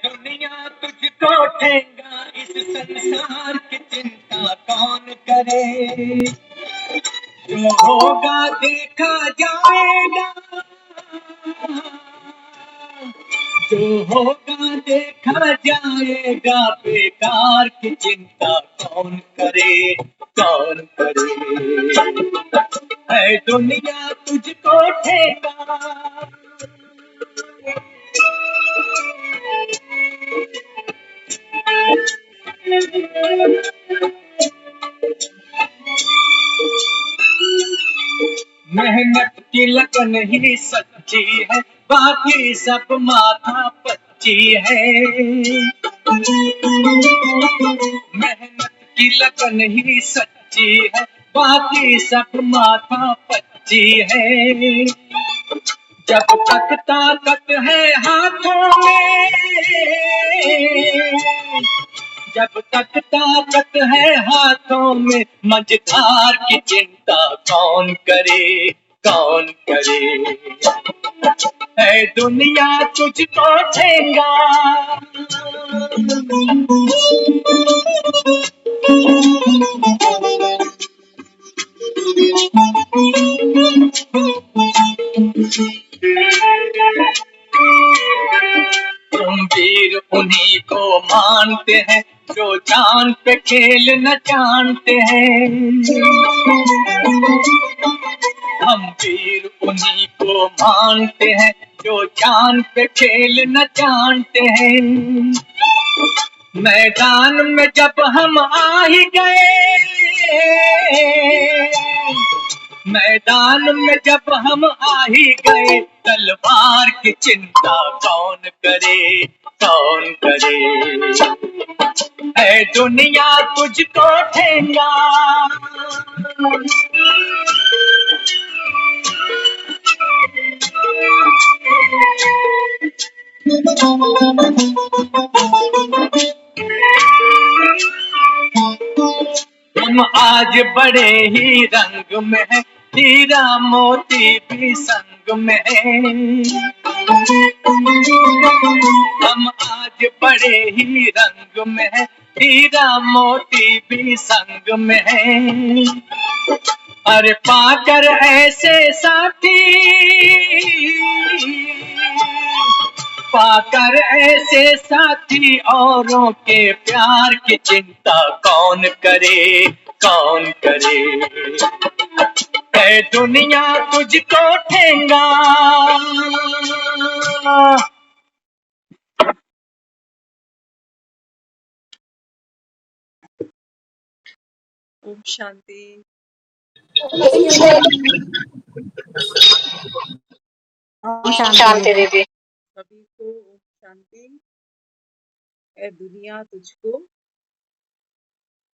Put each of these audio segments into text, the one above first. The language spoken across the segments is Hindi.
दुनिया तुझको ठेंगा, इस संसार की चिंता कौन करे। जो होगा देखा जाएगा, जो होगा देखा जाएगा, बेकार की चिंता कौन करे, कौन करे। है दुनिया तुझको ठेंगा। मेहनत की लगन ही सच्ची है, बाकी सब माथा पच्ची है। मेहनत की लगन ही सच्ची है, बाकी सब माथा पच्ची है। जब तक ताकत है हाथों में, जब तक ताकत है हाथों में, मझधार की चिंता कौन करे, कौन करे। है दुनिया तुझको ठेंगा। तुम वीर उन्हीं को मानते हैं जो जान पे खेल न जानते हैं। हम वीर उन्हीं को मानते हैं जो जान पे खेल न जानते हैं। मैदान में जब हम आ ही गए, मैदान में जब हम आ ही गए, तलवार की चिंता कौन करे, कौन करे। है दुनिया तुझको ठेंगा। हम आज बड़े ही रंग में हैं, हीरा मोती भी संग में है। हम आज बड़े ही रंग में हैं, हीरा मोती भी संग में है। अरे पाकर ऐसे साथी, पाकर ऐसे साथी, औरों के प्यार की चिंता कौन करे, कौन करे। है दुनिया तुझको ठेंगा। ओम शांति। शांति दीदी। सभी को ओम शांति। ए दुनिया तुझको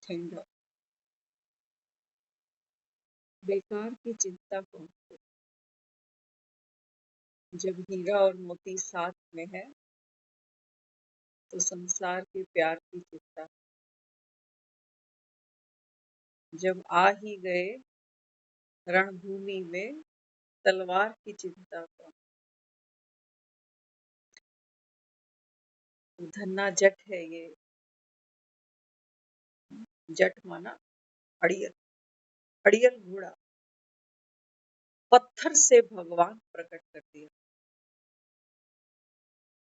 ठेंगा, बेकार की चिंता कौन करे। जब हीरा और मोती साथ में है तो संसार के प्यार की चिंता। जब आ ही गए रणभूमि में, तलवार की चिंता कौन। धन्ना जट है ये, जट माना अड़ियल, अड़ियल घोड़ा। पत्थर से भगवान प्रकट कर दिया,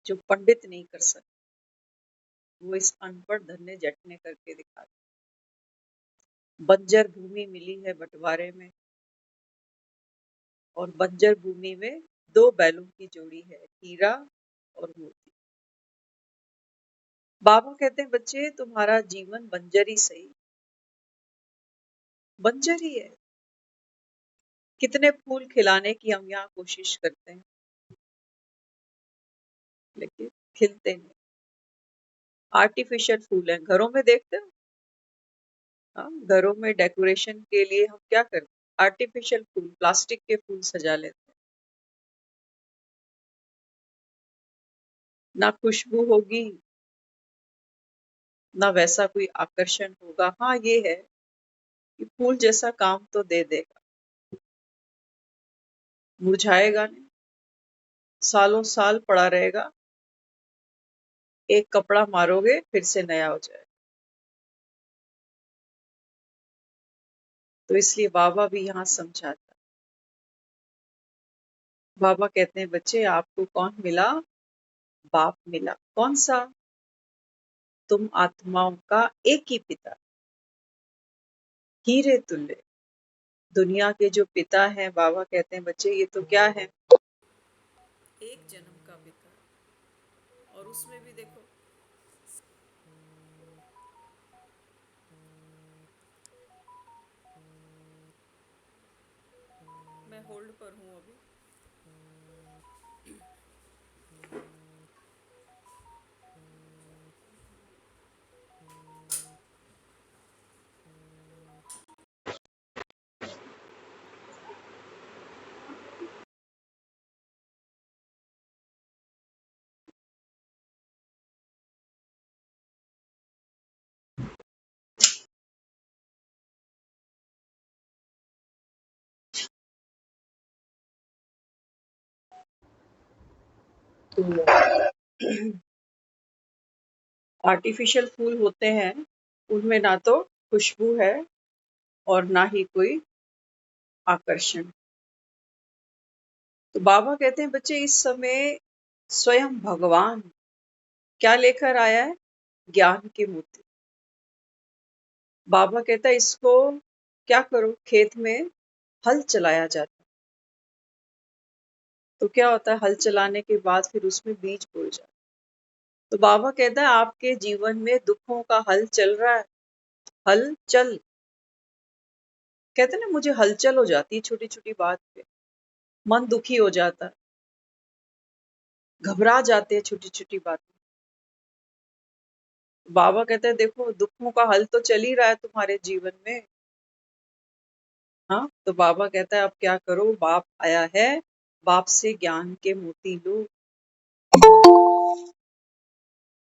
जो पंडित नहीं कर सकते वो इस अनपढ़ धन्य जट ने करके दिखा दिया। बंजर भूमि मिली है बंटवारे में, और बंजर भूमि में दो बैलों की जोड़ी है, हीरा और मोती। बाबा कहते हैं बच्चे तुम्हारा जीवन बंजर ही सही, बंजर ही है। कितने फूल खिलाने की हम यहाँ कोशिश करते हैं, लेकिन खिलते नहीं। आर्टिफिशियल फूल हैं, घरों में देखते हो। हाँ, घरों में डेकोरेशन के लिए हम क्या करते हैं, आर्टिफिशियल फूल, प्लास्टिक के फूल सजा लेते हैं। ना खुशबू होगी, ना वैसा कोई आकर्षण होगा। हाँ ये है कि फूल जैसा काम तो दे देगा, मुरझाएगा नहीं, सालों साल पड़ा रहेगा, एक कपड़ा मारोगे फिर से नया हो जाएगा। तो इसलिए बाबा भी यहाँ समझाता, बाबा कहते हैं बच्चे आपको कौन मिला? बाप मिला। कौन सा? तुम आत्माओं का एक ही पिता, हीरे तुल्य। दुनिया के जो पिता हैं, बाबा कहते हैं बच्चे ये तो क्या है, एक जन्म का पिता। और उसमें भी देखो मैं होल्ड पर हूँ अभी। तो आर्टिफिशियल फूल होते हैं, उनमें ना तो खुशबू है और ना ही कोई आकर्षण। तो बाबा कहते हैं बच्चे इस समय स्वयं भगवान क्या लेकर आया है? ज्ञान के मोती। बाबा कहता है इसको क्या करो, खेत में हल चलाया जाता है। तो क्या होता है, हल चलाने के बाद फिर उसमें बीज बोए जाते हैं। तो बाबा कहता है आपके जीवन में दुखों का हल चल रहा है, हल चल। कहते हैं ना मुझे हलचल हो जाती है छोटी छोटी बात पे, मन दुखी हो जाता है, घबरा जाते हैं छोटी छोटी बात। बाबा कहते हैं देखो दुखों का हल तो चल ही रहा है तुम्हारे जीवन में। हाँ, तो बाबा कहता है अब क्या करो, बाप आया है, बाप से ज्ञान के मोती लो।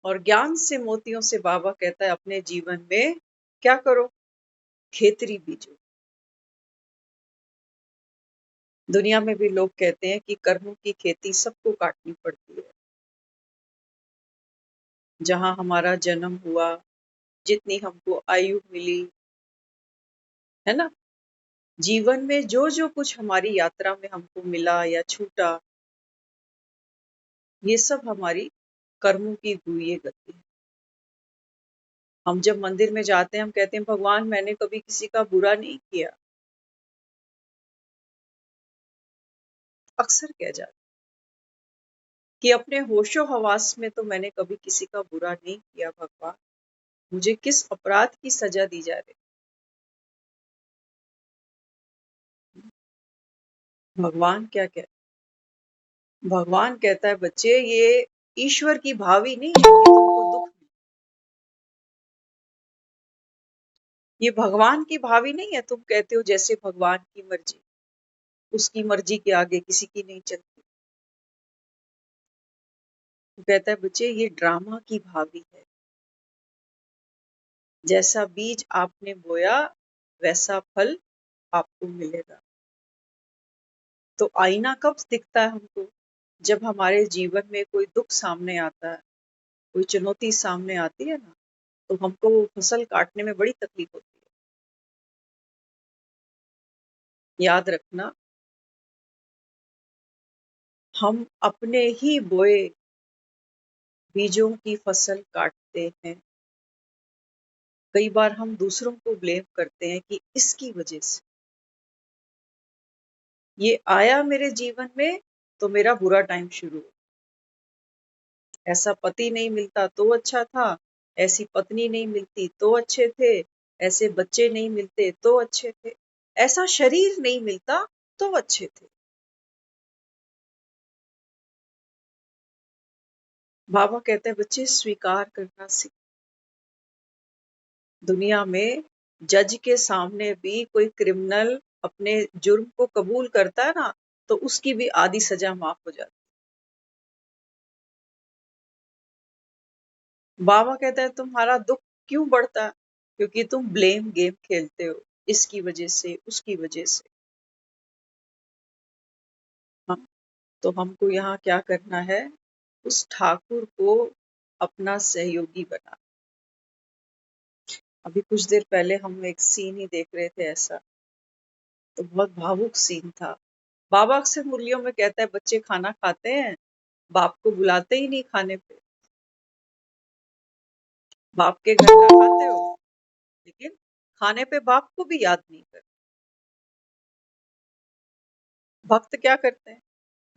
और ज्ञान से मोतियों से बाबा कहता है अपने जीवन में क्या करो, खेतरी बीजो। दुनिया में भी लोग कहते हैं कि कर्मों की खेती सबको काटनी पड़ती है। जहां हमारा जन्म हुआ, जितनी हमको आयु मिली, है ना, जीवन में जो जो कुछ हमारी यात्रा में हमको मिला या छूटा, ये सब हमारी कर्मों की हुई है गति है। हम जब मंदिर में जाते हैं हम कहते हैं भगवान मैंने कभी किसी का बुरा नहीं किया, अक्सर कह जाते कि अपने होशो हवास में तो मैंने कभी किसी का बुरा नहीं किया भगवान, मुझे किस अपराध की सजा दी जा रही। भगवान क्या कहता है, भगवान कहता है बच्चे ये ईश्वर की भावी नहीं है कि तुमको दुख मिले। ये भगवान की भावी नहीं है, तुम कहते हो जैसे भगवान की मर्जी, उसकी मर्जी के आगे किसी की नहीं चलती। वो कहता है बच्चे ये ड्रामा की भावी है, जैसा बीज आपने बोया वैसा फल आपको मिलेगा। तो आईना कब दिखता है हमको, जब हमारे जीवन में कोई दुख सामने आता है, कोई चुनौती सामने आती है ना, तो हमको वो फसल काटने में बड़ी तकलीफ होती है। याद रखना हम अपने ही बोए बीजों की फसल काटते हैं। कई बार हम दूसरों को ब्लेम करते हैं कि इसकी वजह से ये आया मेरे जीवन में तो मेरा बुरा टाइम शुरू हो। ऐसा पति नहीं मिलता तो अच्छा था, ऐसी पत्नी नहीं मिलती तो अच्छे थे, ऐसे बच्चे नहीं मिलते तो अच्छे थे, ऐसा शरीर नहीं मिलता तो अच्छे थे। बाबा कहते हैं बच्चे स्वीकार करना सीख। दुनिया में जज के सामने भी कोई क्रिमिनल अपने जुर्म को कबूल करता है ना, तो उसकी भी आधी सजा माफ हो जाती है। बाबा कहता है तुम्हारा दुख क्यों बढ़ता है, क्योंकि तुम ब्लेम गेम खेलते हो, इसकी वजह से उसकी वजह से। तो हमको यहाँ क्या करना है, उस ठाकुर को अपना सहयोगी बना। अभी कुछ देर पहले हम एक सीन ही देख रहे थे ऐसा, तो बहुत भावुक सीन था। बाबा अक्सर मुरलियों में कहता है बच्चे खाना खाते हैं, बाप को बुलाते ही नहीं खाने पे। बाप के घर का खाते हो, लेकिन खाने पे बाप को भी याद नहीं करते। भक्त क्या करते हैं,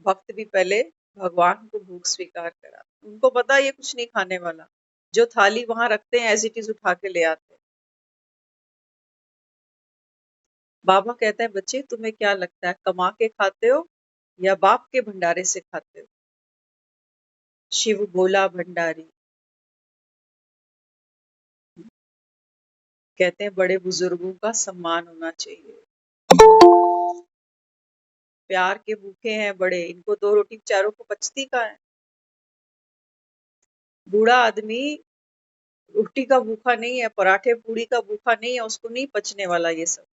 भक्त भी पहले भगवान को भूख स्वीकार करा। उनको पता है ये कुछ नहीं खाने वाला, जो थाली वहां रखते हैं एज इट इज उठा के ले आते हैं। बाबा कहता है बच्चे तुम्हें क्या लगता है, कमा के खाते हो या बाप के भंडारे से खाते हो? शिव भोला भंडारी। कहते हैं बड़े बुजुर्गों का सम्मान होना चाहिए। प्यार के भूखे हैं बड़े, इनको दो रोटी बेचारों को पचती कहाँ है। बूढ़ा आदमी रोटी का भूखा नहीं है, पराठे पूड़ी का भूखा नहीं है, उसको नहीं पचने वाला ये सब,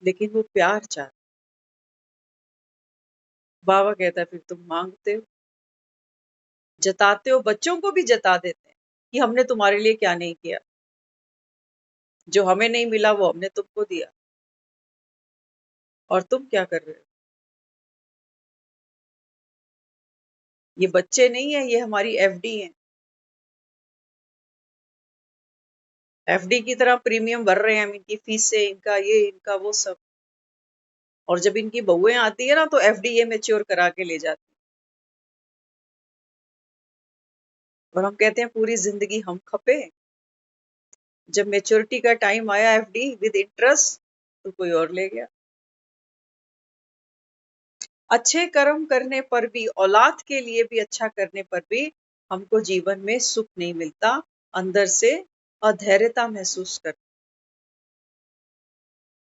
लेकिन वो प्यार चाहता। बाबा कहता है फिर तुम मांगते हो, जताते हो, बच्चों को भी जता देते हैं कि हमने तुम्हारे लिए क्या नहीं किया, जो हमें नहीं मिला वो हमने तुमको दिया, और तुम क्या कर रहे हो। ये बच्चे नहीं है, ये हमारी एफडी है। एफडी की तरह प्रीमियम भर रहे हैं हम, इनकी फीस से, इनका ये इनका वो सब। और जब इनकी बहुएं आती है ना तो एफडी ये मेच्योर करा के ले जाती है। और हम कहते हैं पूरी जिंदगी हम खपे, जब मेच्योरिटी का टाइम आया एफडी विद इंटरेस्ट तो कोई और ले गया। अच्छे कर्म करने पर भी, औलाद के लिए भी अच्छा करने पर भी हमको जीवन में सुख नहीं मिलता, अंदर से अधैर्यता महसूस कर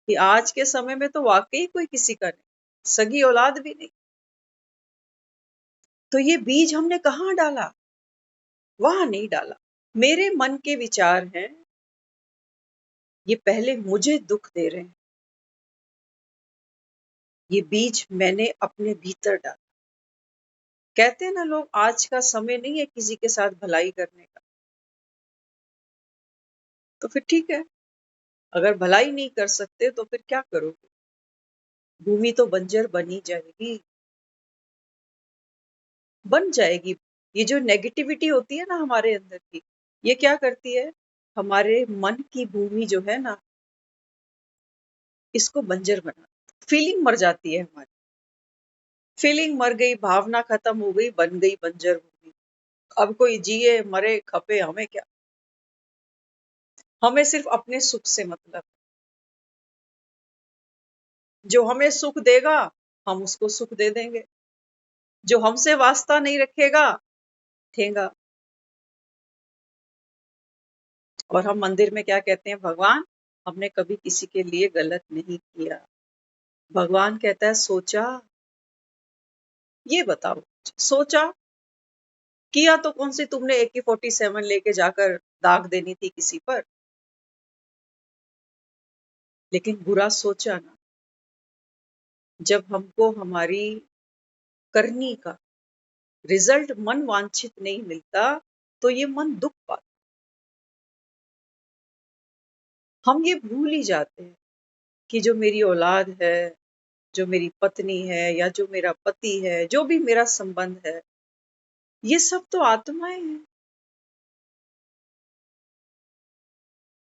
कि आज के समय में तो वाकई कोई किसी का नहीं, सगी औलाद भी नहीं। तो ये बीज हमने कहाँ डाला, वहां नहीं डाला। मेरे मन के विचार हैं, ये पहले मुझे दुख दे रहे हैं, ये बीज मैंने अपने भीतर डाला। कहते हैं ना लोग, आज का समय नहीं है किसी के साथ भलाई करने का। तो फिर ठीक है, अगर भलाई नहीं कर सकते तो फिर क्या करोगे, भूमि तो बंजर बनी जाएगी, बन जाएगी। ये जो नेगेटिविटी होती है ना हमारे अंदर की, ये क्या करती है, हमारे मन की भूमि जो है ना, इसको बंजर बना, फीलिंग मर जाती है हमारी। फीलिंग मर गई, भावना खत्म हो गई, बन गई बंजर भूमि। अब कोई जिए मरे खपे हमें क्या, हमें सिर्फ अपने सुख से मतलब। जो हमें सुख देगा हम उसको सुख दे देंगे, जो हमसे वास्ता नहीं रखेगा ठेंगा। और हम मंदिर में क्या कहते हैं, भगवान हमने कभी किसी के लिए गलत नहीं किया। भगवान कहता है सोचा, ये बताओ, सोचा किया तो कौन सी तुमने AK-47 लेके जाकर दाग देनी थी किसी पर, लेकिन बुरा सोचा ना। जब हमको हमारी करनी का रिजल्ट मन वांछित नहीं मिलता तो ये मन दुख पाता। हम ये भूल ही जाते हैं कि जो मेरी औलाद है, जो मेरी पत्नी है, या जो मेरा पति है, जो भी मेरा संबंध है, ये सब तो आत्माएं हैं,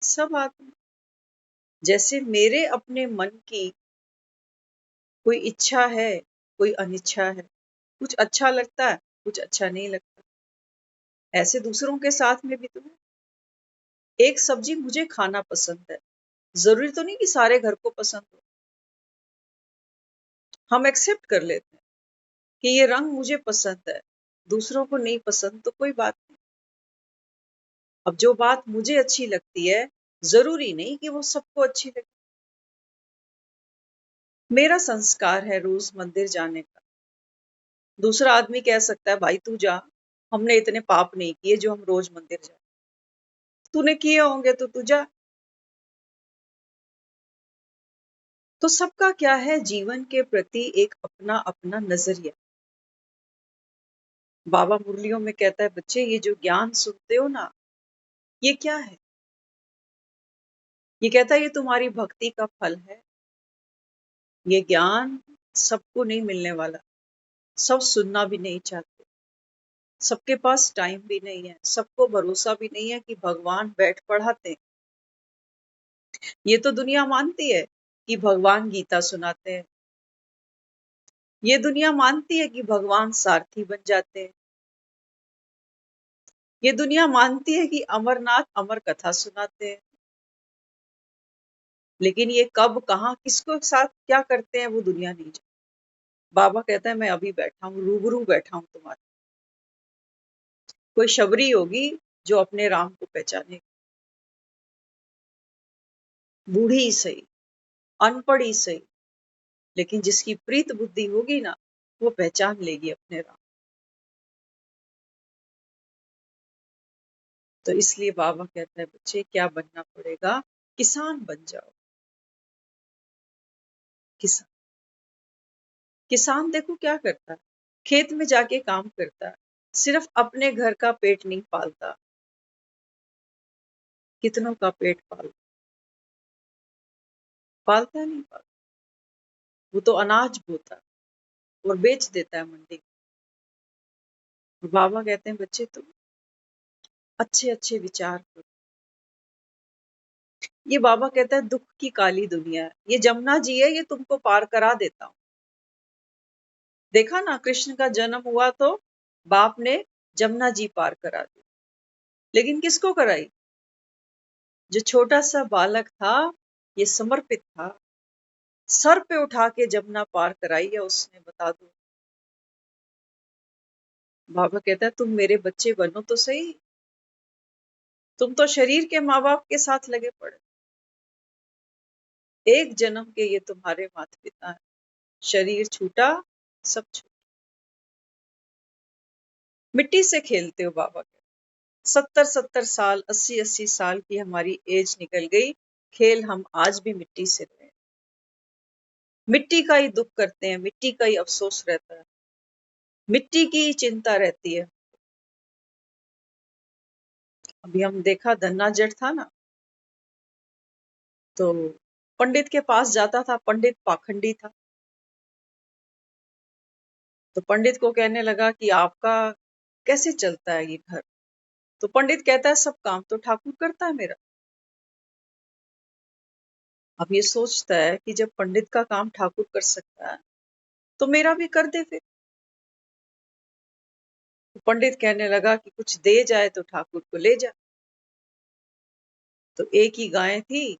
सब आत्मा। जैसे मेरे अपने मन की कोई इच्छा है, कोई अनिच्छा है, कुछ अच्छा लगता है, कुछ अच्छा नहीं लगता। ऐसे दूसरों के साथ में भी तो है। एक सब्जी मुझे खाना पसंद है, जरूरी तो नहीं कि सारे घर को पसंद हो। हम एक्सेप्ट कर लेते हैं कि ये रंग मुझे पसंद है, दूसरों को नहीं पसंद तो कोई बात नहीं। अब जो बात मुझे अच्छी लगती है, जरूरी नहीं कि वो सबको अच्छी लगे। मेरा संस्कार है रोज मंदिर जाने का। दूसरा आदमी कह सकता है भाई तू जा, हमने इतने पाप नहीं किए जो हम रोज मंदिर जाए। तूने किए होंगे तो तू जा। तो सबका क्या है, जीवन के प्रति एक अपना अपना नजरिया। बाबा मुरलियों में कहता है, बच्चे ये जो ज्ञान सुनते हो ना, ये क्या है? ये कहता है ये तुम्हारी भक्ति का फल है। ये ज्ञान सबको नहीं मिलने वाला, सब सुनना भी नहीं चाहते, सबके पास टाइम भी नहीं है, सबको भरोसा भी नहीं है कि भगवान बैठ पढ़ाते हैं। ये तो दुनिया मानती है कि भगवान गीता सुनाते हैं, ये दुनिया मानती है कि भगवान सारथी बन जाते हैं, ये दुनिया मानती है कि अमरनाथ अमर कथा सुनाते हैं। लेकिन ये कब, कहाँ, किसको साथ क्या करते हैं वो दुनिया नहीं जानती। बाबा कहता है मैं अभी बैठा हूँ, रूबरू बैठा हूँ तुम्हारे। कोई शबरी होगी जो अपने राम को पहचाने, बूढ़ी ही सही, अनपढ़ ही सही, लेकिन जिसकी प्रीत बुद्धि होगी ना, वो पहचान लेगी अपने राम। तो इसलिए बाबा कहता है, बच्चे क्या बनना पड़ेगा? किसान बन जाओ। किसान, किसान देखो क्या करता है, खेत में जाके काम करता है, सिर्फ अपने घर का पेट नहीं पालता, कितनों का पेट पालता नहीं पालता। वो तो अनाज बोता है और बेच देता है मंडी में। बाबा कहते हैं, बच्चे तुम अच्छे अच्छे विचार करो। ये बाबा कहता है दुख की काली दुनिया है, ये जमुना जी है, ये तुमको पार करा देता हूँ। देखा ना, कृष्ण का जन्म हुआ तो बाप ने जमुना जी पार करा दी, लेकिन किसको कराई? जो छोटा सा बालक था, ये समर्पित था, सर पे उठा के जमुना पार कराई है उसने, बता दो। बाबा कहता है तुम मेरे बच्चे बनो तो सही, तुम तो शरीर के माँ बाप के साथ लगे पड़े, एक जन्म के ये तुम्हारे माता पिता हैं, शरीर छूटा सब छूटा, मिट्टी से खेलते हो। बाबा कहते 70-70 साल, 80-80 साल की हमारी एज निकल गई, खेल हम आज भी मिट्टी से रहे हैं, मिट्टी का ही दुख करते हैं, मिट्टी का ही अफसोस रहता है, मिट्टी की ही चिंता रहती है। अभी हम देखा, धन्ना जट था ना, तो पंडित के पास जाता था, पंडित पाखंडी था, तो पंडित को कहने लगा कि आपका कैसे चलता है ये घर? तो पंडित कहता है सब काम तो ठाकुर करता है मेरा। अब ये सोचता है कि जब पंडित का काम ठाकुर कर सकता है तो मेरा भी कर दे फिर। तो पंडित कहने लगा कि कुछ दे जाए तो ठाकुर को ले जा। तो एक ही गाय थी,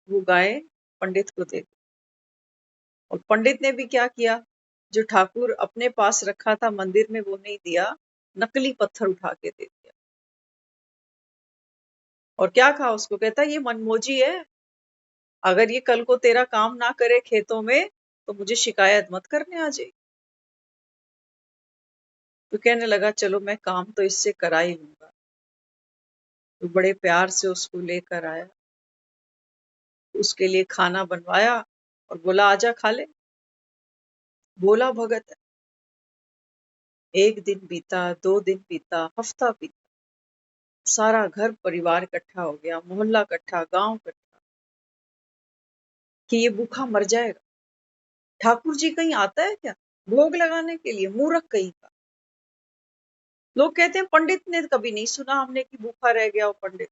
वो गाय पंडित को दे दी। और पंडित ने भी क्या किया, जो ठाकुर अपने पास रखा था मंदिर में वो नहीं दिया, नकली पत्थर उठा के दे दिया। और क्या कहा उसको, कहता ये मनमोजी है, अगर ये कल को तेरा काम ना करे खेतों में तो मुझे शिकायत मत करने आ जाए। तो कहने लगा चलो मैं काम तो इससे करा ही लूंगा। तो बड़े प्यार से उसको लेकर आया, उसके लिए खाना बनवाया और बोला आजा खा ले। बोला भगत है। एक दिन बीता, 2 दिन बीता, हफ्ता बीता, सारा घर परिवार इकट्ठा हो गया, मोहल्ला इकट्ठा, गांव इकट्ठा, कि ये भूखा मर जाएगा। ठाकुर जी कहीं आता है क्या भोग लगाने के लिए? मूर्ख कहीं का। लोग कहते हैं पंडित ने कभी नहीं सुना हमने कि भूखा रह गया वो पंडित।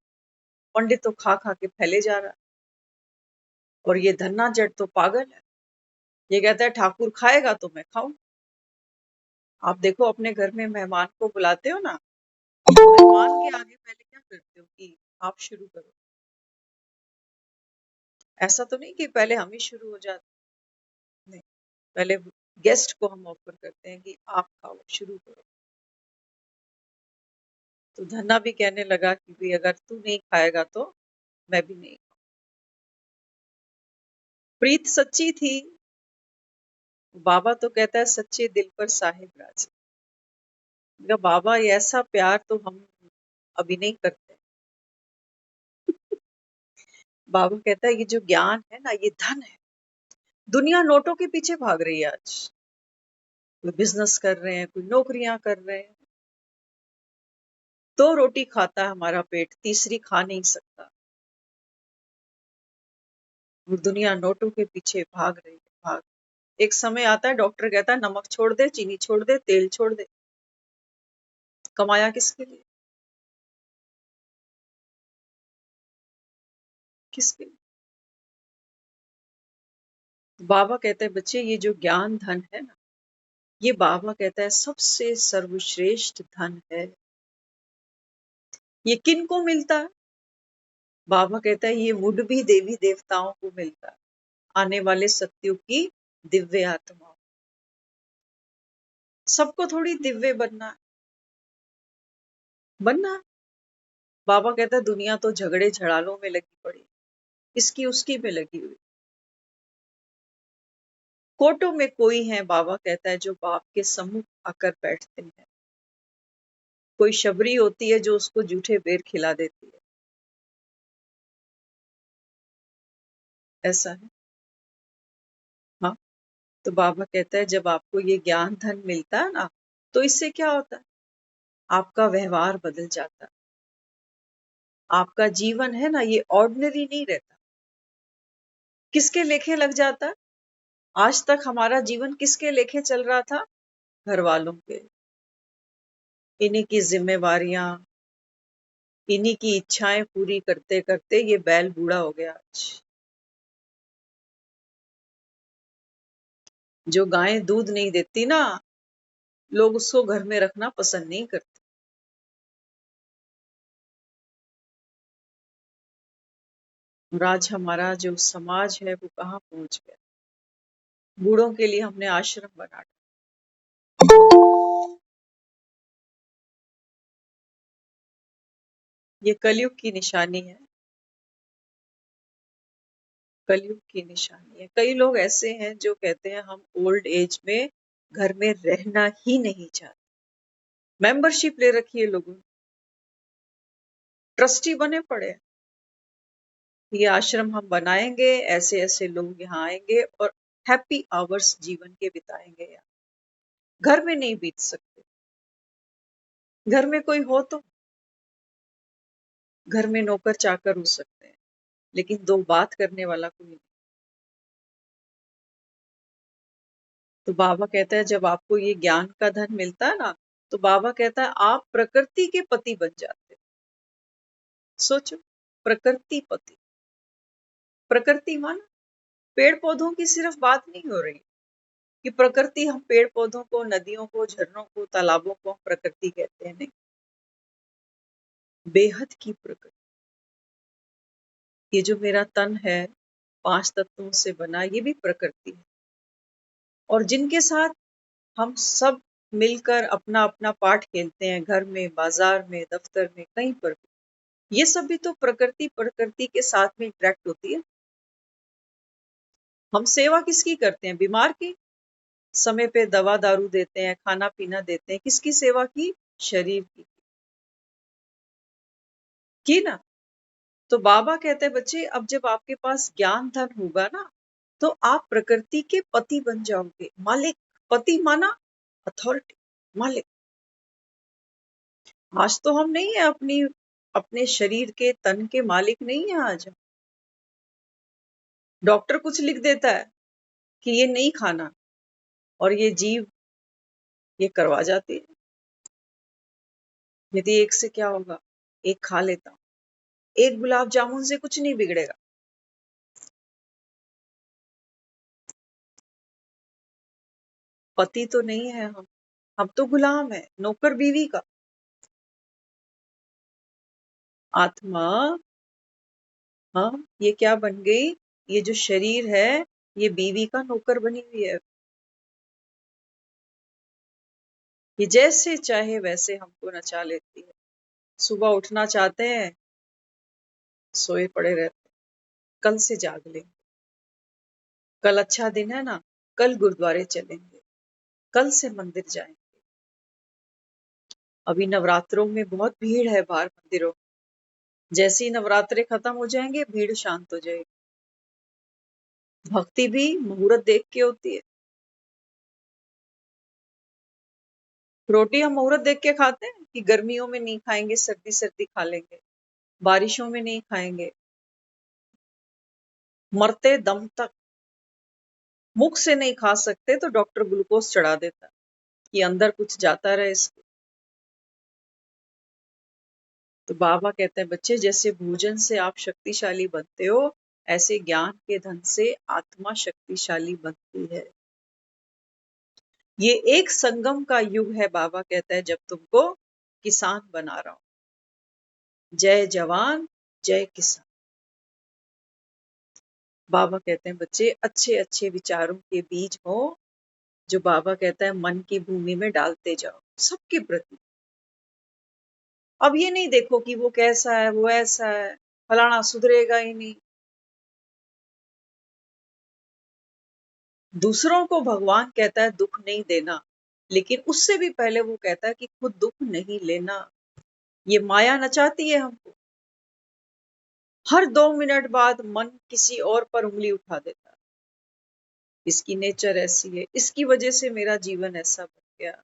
पंडित तो खा खा के फैले जा रहा है, और ये धन्ना जट तो पागल है, ये कहता है ठाकुर खाएगा तो मैं खाऊं। आप देखो अपने घर में मेहमान को बुलाते हो ना, मेहमान के आगे पहले क्या करते हो कि आप शुरू करो? ऐसा तो नहीं कि पहले हम ही शुरू हो जाते, नहीं, पहले गेस्ट को हम ऑफर करते हैं कि आप खाओ, शुरू करो। तो धन्ना भी कहने लगा कि भाई अगर तू नहीं खाएगा तो मैं भी नहीं। प्रीत सच्ची थी। बाबा तो कहता है सच्चे दिल पर साहिब राज। बाबा ये ऐसा प्यार तो हम अभी नहीं करते। बाबा कहता है ये जो ज्ञान है ना, ये धन है, दुनिया नोटों के पीछे भाग रही है आज। कोई बिजनेस कर रहे हैं, कोई नौकरियां कर रहे हैं। 2 रोटी खाता है हमारा पेट, तीसरी खा नहीं सकता। और दुनिया नोटों के पीछे भाग रही है, भाग। एक समय आता है डॉक्टर कहता है नमक छोड़ दे, चीनी छोड़ दे, तेल छोड़ दे। कमाया किसके लिए? किसके लिए? बाबा कहते हैं बच्चे ये जो ज्ञान धन है ना, ये बाबा कहता है सबसे सर्वश्रेष्ठ धन है। ये किन को मिलता है? बाबा कहता है ये मुड भी देवी देवताओं को मिलता है, आने वाले सत्युग की दिव्य आत्माओं। सबको थोड़ी दिव्य बनना है। बाबा कहता है दुनिया तो झगड़े झड़ालों में लगी पड़ी, इसकी उसकी में लगी हुई। कोटों में कोई है, बाबा कहता है, जो बाप के सम्मुख आकर बैठते हैं। कोई शबरी होती है जो उसको जूठे बेर खिला देती है। ऐसा है। हाँ, तो बाबा कहता है जब आपको ये ज्ञान धन मिलता है ना, तो इससे क्या होता है? आपका व्यवहार बदल जाता है। आपका जीवन है ना, ये ऑर्डिनरी नहीं रहता। किसके लेखे लग जाता है? आज तक हमारा जीवन किसके लेखे चल रहा था? घर वालों के। इन्हीं की जिम्मेवारियां, इन्हीं की इच्छाएं पूरी करते करते ये बैल बूढ़ा हो गया आज। जो गायें दूध नहीं देती ना, लोग उसको घर में रखना पसंद नहीं करते। और आज हमारा जो समाज है वो कहाँ पहुंच गया। बूढ़ों के लिए हमने आश्रम बना। ये कलयुग की निशानी है। कलयुग की निशानी है। कई लोग ऐसे हैं जो कहते हैं हम ओल्ड एज में घर में रहना ही नहीं चाहते। मेंबरशिप ले रखी है लोगों ने, ट्रस्टी बने पड़े हैं। ये आश्रम हम बनाएंगे, ऐसे ऐसे लोग यहाँ आएंगे और हैप्पी आवर्स जीवन के बिताएंगे यहाँ। घर में नहीं बीत सकते। घर में कोई हो तो घर में नौकर चाकर हो सकते हैं, लेकिन दो बात करने वाला कोई नहीं। तो बाबा कहता है जब आपको ये ज्ञान का धन मिलता है ना, तो बाबा कहता है आप प्रकृति के पति बन जाते हो। सोचो, प्रकृति पति। प्रकृति माना पेड़ पौधों की सिर्फ बात नहीं हो रही कि प्रकृति, हम पेड़ पौधों को, नदियों को, झरनों को, तालाबों को हम प्रकृति कहते हैं, नहीं। बेहद की प्रकृति। ये जो मेरा तन है 5 तत्वों से बना, ये भी प्रकृति है। और जिनके साथ हम सब मिलकर अपना अपना पाठ खेलते हैं, घर में, बाजार में, दफ्तर में, कहीं पर भी, ये सब भी तो प्रकृति प्रकृति के साथ में इंटरेक्ट होती है। हम सेवा किसकी करते हैं? बीमार की। समय पे दवा दारू देते हैं, खाना पीना देते हैं। किसकी सेवा की? शरीर की ना। तो बाबा कहते हैं बच्चे अब जब आपके पास ज्ञान धन होगा ना, तो आप प्रकृति के पति बन जाओगे, मालिक। पति माना अथॉरिटी, मालिक। आज तो हम नहीं है अपने शरीर के, तन के मालिक नहीं है आज। डॉक्टर कुछ लिख देता है कि ये नहीं खाना, और ये जीव ये करवा जाती है। यदि एक से क्या होगा? एक खा लेता हूं, एक गुलाब जामुन से कुछ नहीं बिगड़ेगा। पति तो नहीं है हम तो गुलाम है, नौकर बीवी का। आत्मा, हाँ, ये क्या बन गई? ये जो शरीर है, ये बीवी का नौकर बनी हुई है। ये जैसे चाहे वैसे हमको नचा लेती है। सुबह उठना चाहते हैं, सोए पड़े रहते हैं। कल से जाग लेंगे, कल अच्छा दिन है ना, कल गुरुद्वारे चलेंगे, कल से मंदिर जाएंगे। अभी नवरात्रों में बहुत भीड़ है बाहर मंदिरों। जैसे ही नवरात्रे खत्म हो जाएंगे, भीड़ शांत हो जाएगी। भक्ति भी मुहूर्त देख के होती है। रोटी हम मुहूर्त देख के खाते हैं कि गर्मियों में नहीं खाएंगे, सर्दी सर्दी खा लेंगे, बारिशों में नहीं खाएंगे, मरते दम तक मुख से नहीं खा सकते तो डॉक्टर ग्लूकोज चढ़ा देता है कि अंदर कुछ जाता रहे इसको। तो बाबा कहते हैं बच्चे, जैसे भोजन से आप शक्तिशाली बनते हो, ऐसे ज्ञान के धन से आत्मा शक्तिशाली बनती है। ये एक संगम का युग है, बाबा कहता है, जब तुमको किसान बना रहा हूं। जय जवान जय किसान। बाबा कहते हैं बच्चे, अच्छे अच्छे विचारों के बीज हो, जो बाबा कहता है मन की भूमि में डालते जाओ सबके प्रति। अब ये नहीं देखो कि वो कैसा है, वो ऐसा है, फलाना सुधरेगा ही नहीं। दूसरों को भगवान कहता है दुख नहीं देना, लेकिन उससे भी पहले वो कहता है कि खुद दुख नहीं लेना। ये माया नचाती है हमको। हर 2 मिनट बाद मन किसी और पर उंगली उठा देता है। इसकी नेचर ऐसी है, इसकी वजह से मेरा जीवन ऐसा बन गया।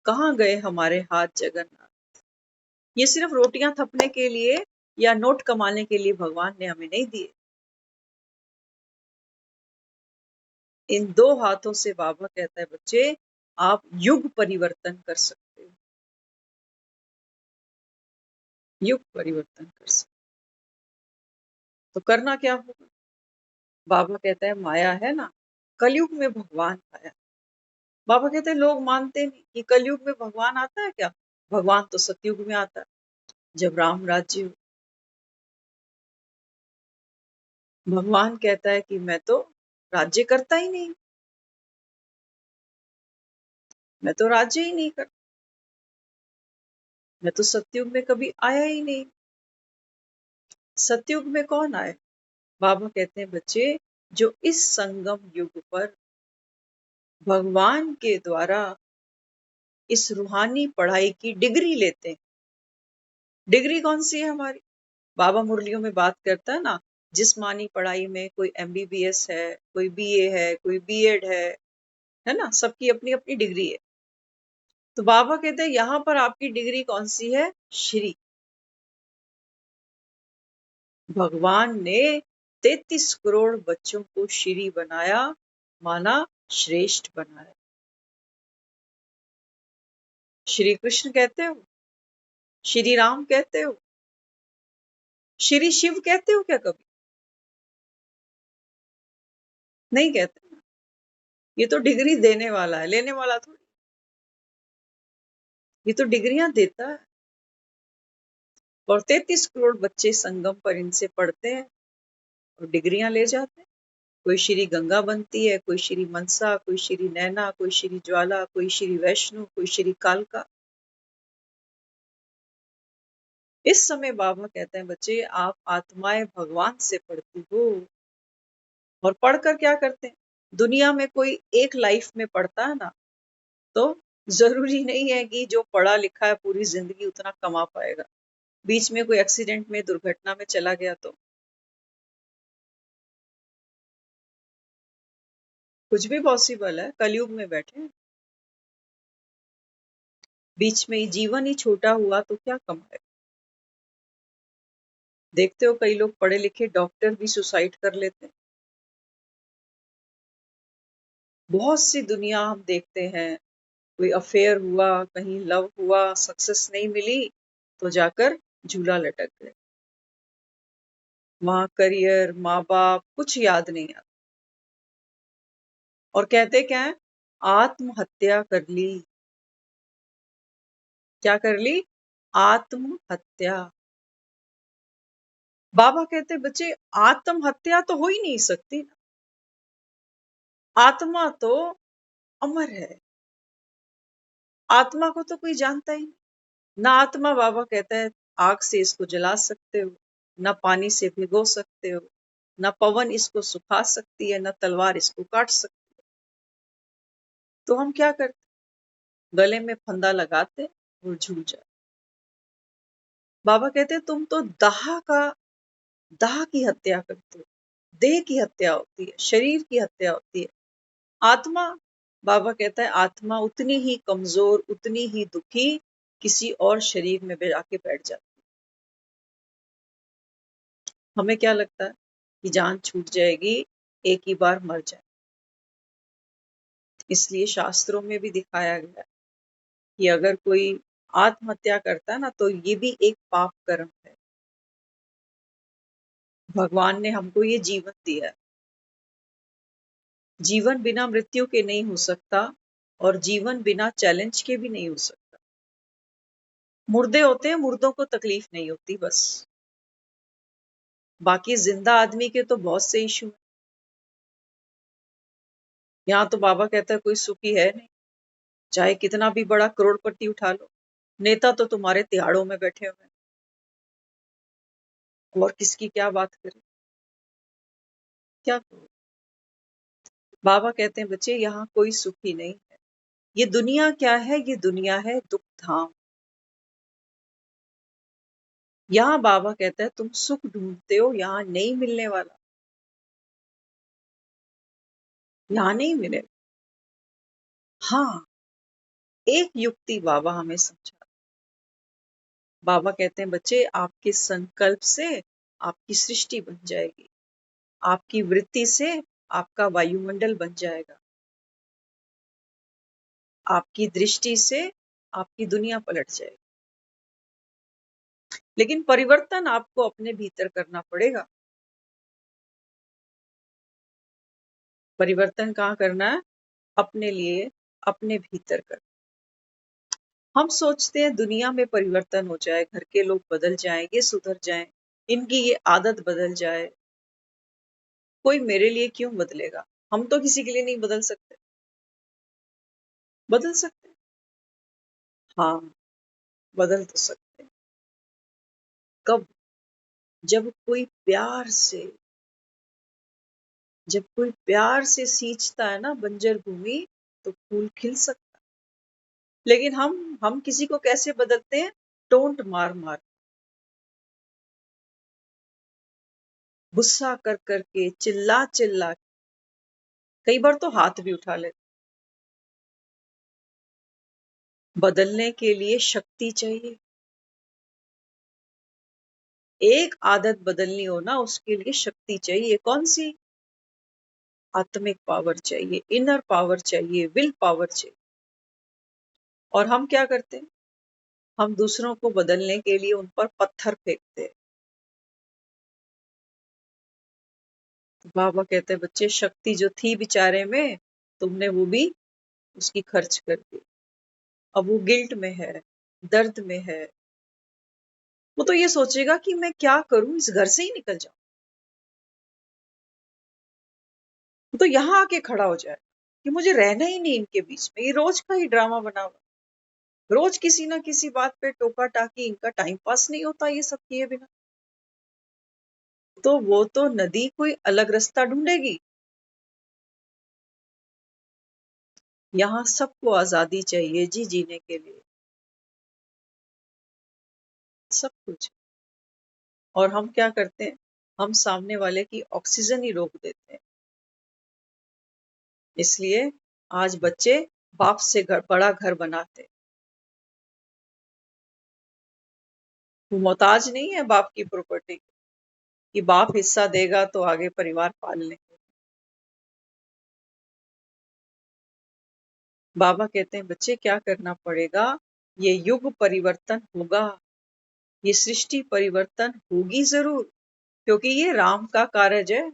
कहाँ गए हमारे हाथ जगन्नाथ? ये सिर्फ रोटियां थपने के लिए या नोट कमाने के लिए भगवान ने हमें नहीं दिए। इन 2 हाथों से बाबा कहता है बच्चे, आप युग परिवर्तन कर सकते हो। युग परिवर्तन कर सकते। तो करना क्या होगा? बाबा कहता है माया है ना, कलयुग में भगवान आया। बाबा कहते हैं लोग मानते नहीं कि कलयुग में भगवान आता है क्या? भगवान तो सतयुग में आता है, जब राम राज्य हो। भगवान कहता है कि मैं तो राज्य करता ही नहीं, मैं तो राज्य ही नहीं करता, मैं तो सतयुग में कभी आया ही नहीं। सतयुग में कौन आए? बाबा कहते हैं बच्चे, जो इस संगम युग पर भगवान के द्वारा इस रूहानी पढ़ाई की डिग्री लेते हैं। डिग्री कौन सी है हमारी? बाबा मुरलियों में बात करता है ना, जिस्मानी पढ़ाई में कोई MBBS है, कोई BA है, कोई B.Ed है ना, सबकी अपनी अपनी डिग्री है। तो बाबा कहते हैं यहाँ पर आपकी डिग्री कौन सी है? श्री। भगवान ने 33 करोड़ बच्चों को श्री बनाया, माना श्रेष्ठ बनाया। श्री कृष्ण कहते हो, श्री राम कहते हो, श्री शिव कहते हो क्या कभी? नहीं कहते। ये तो डिग्री देने वाला है, लेने वाला थोड़ी। ये तो डिग्रियां देता है। और 33 करोड़ बच्चे संगम पर इनसे पढ़ते हैं और डिग्रियां ले जाते हैं। कोई श्री गंगा बनती है, कोई श्री मनसा, कोई श्री नैना, कोई श्री ज्वाला, कोई श्री वैष्णु, कोई श्री कालका। इस समय बाबा कहते हैं बच्चे, आप आत्माएं भगवान से पढ़ती हो। और पढ़कर क्या करते हैं? दुनिया में कोई एक लाइफ में पढ़ता है ना, तो जरूरी नहीं है कि जो पढ़ा लिखा है पूरी जिंदगी उतना कमा पाएगा। बीच में कोई एक्सीडेंट में, दुर्घटना में चला गया तो कुछ भी पॉसिबल है। कलयुग में बैठे हैं। बीच में ही जीवन ही छोटा हुआ तो क्या कमाए? देखते हो कई लोग पढ़े लिखे डॉक्टर भी सुसाइड कर लेते हैं। बहुत सी दुनिया हम देखते हैं, कोई अफेयर हुआ, कहीं लव हुआ, सक्सेस नहीं मिली तो जाकर झूला लटक गए। वहां करियर, माँ बाप कुछ याद नहीं आता। और कहते क्या है? आत्महत्या कर ली। क्या कर ली? आत्महत्या। बाबा कहते बच्चे, आत्महत्या तो हो ही नहीं सकती। आत्मा तो अमर है। आत्मा को तो कोई जानता ही नहीं। ना आत्मा, बाबा कहता है, आग से इसको जला सकते हो, ना पानी से भिगो सकते हो, ना पवन इसको सुखा सकती है, ना तलवार इसको काट सकती है। तो हम क्या करते? गले में फंदा लगाते और झूल जाते। बाबा कहते तुम तो दाह का दाह की हत्या करते हो, देह की हत्या होती है, शरीर की हत्या होती है। आत्मा, बाबा कहता है आत्मा उतनी ही कमजोर, उतनी ही दुखी किसी और शरीर में जाके बैठ जाती है। हमें क्या लगता है कि जान छूट जाएगी, एक ही बार मर जाए। इसलिए शास्त्रों में भी दिखाया गया है कि अगर कोई आत्महत्या करता है ना, तो ये भी एक पाप कर्म है। भगवान ने हमको ये जीवन दिया है। जीवन बिना मृत्यु के नहीं हो सकता और जीवन बिना चैलेंज के भी नहीं हो सकता। मुर्दे होते हैं, मुर्दों को तकलीफ नहीं होती बस। बाकी जिंदा आदमी के तो बहुत से इशू हैं। यहाँ तो बाबा कहता है कोई सुखी है नहीं, चाहे कितना भी बड़ा करोड़पति उठा लो, नेता तो तुम्हारे तिहाड़ों में बैठे हुए हैं, और किसकी क्या बात करें, क्या करो। बाबा कहते हैं बच्चे यहाँ कोई सुखी नहीं है। ये दुनिया क्या है? ये दुनिया है दुख धाम। यहाँ बाबा कहता है तुम सुख ढूंढते हो, यहाँ नहीं मिलने वाला, यहाँ नहीं मिले। हाँ, एक युक्ति बाबा हमें समझा। बाबा कहते हैं बच्चे आपके संकल्प से आपकी सृष्टि बन जाएगी, आपकी वृत्ति से आपका वायुमंडल बन जाएगा, आपकी दृष्टि से आपकी दुनिया पलट जाएगी। लेकिन परिवर्तन आपको अपने भीतर करना पड़ेगा। परिवर्तन कहाँ करना है? अपने लिए, अपने भीतर कर। हम सोचते हैं दुनिया में परिवर्तन हो जाए, घर के लोग बदल जाएं, ये सुधर जाएं, इनकी ये आदत बदल जाए। कोई मेरे लिए क्यों बदलेगा? हम तो किसी के लिए नहीं बदल सकते। बदल सकते हैं? हाँ, बदल तो सकते हैं। कब? जब कोई प्यार से, जब कोई प्यार से सींचता है ना बंजर भूमि, तो फूल खिल सकता है। लेकिन हम किसी को कैसे बदलते हैं? टोंट मार मार, गुस्सा कर करके, चिल्ला चिल्ला, कई बार तो हाथ भी उठा लेते। बदलने के लिए शक्ति चाहिए। एक आदत बदलनी हो ना, उसके लिए शक्ति चाहिए। कौन सी? आत्मिक पावर चाहिए, इनर पावर चाहिए, विल पावर चाहिए। और हम क्या करते हैं? हम दूसरों को बदलने के लिए उन पर पत्थर फेंकते हैं। बाबा कहते हैं बच्चे शक्ति जो थी बेचारे में, तुमने वो भी उसकी खर्च कर दी। अब वो गिल्ट में है, दर्द में है। वो तो ये सोचेगा कि मैं क्या करूं, इस घर से ही निकल जाऊं। वो तो यहाँ आके खड़ा हो जाए कि मुझे रहना ही नहीं इनके बीच में। ये रोज का ही ड्रामा बना हुआ, रोज किसी ना किसी बात पे टोका टाकी, इनका टाइम पास नहीं होता ये सब किए बिना। तो वो तो नदी कोई अलग रास्ता ढूंढेगी। यहाँ सबको आजादी चाहिए जी, जीने के लिए सब कुछ। और हम क्या करते हैं? हम सामने वाले की ऑक्सीजन ही रोक देते हैं। इसलिए आज बच्चे बाप से बड़ा घर बनाते। वो मोहताज नहीं है बाप की प्रॉपर्टी कि बाप हिस्सा देगा तो आगे परिवार पाल लेंगे। बाबा कहते हैं बच्चे क्या करना पड़ेगा? ये युग परिवर्तन होगा, ये सृष्टि परिवर्तन होगी जरूर, क्योंकि ये राम का कार्य है।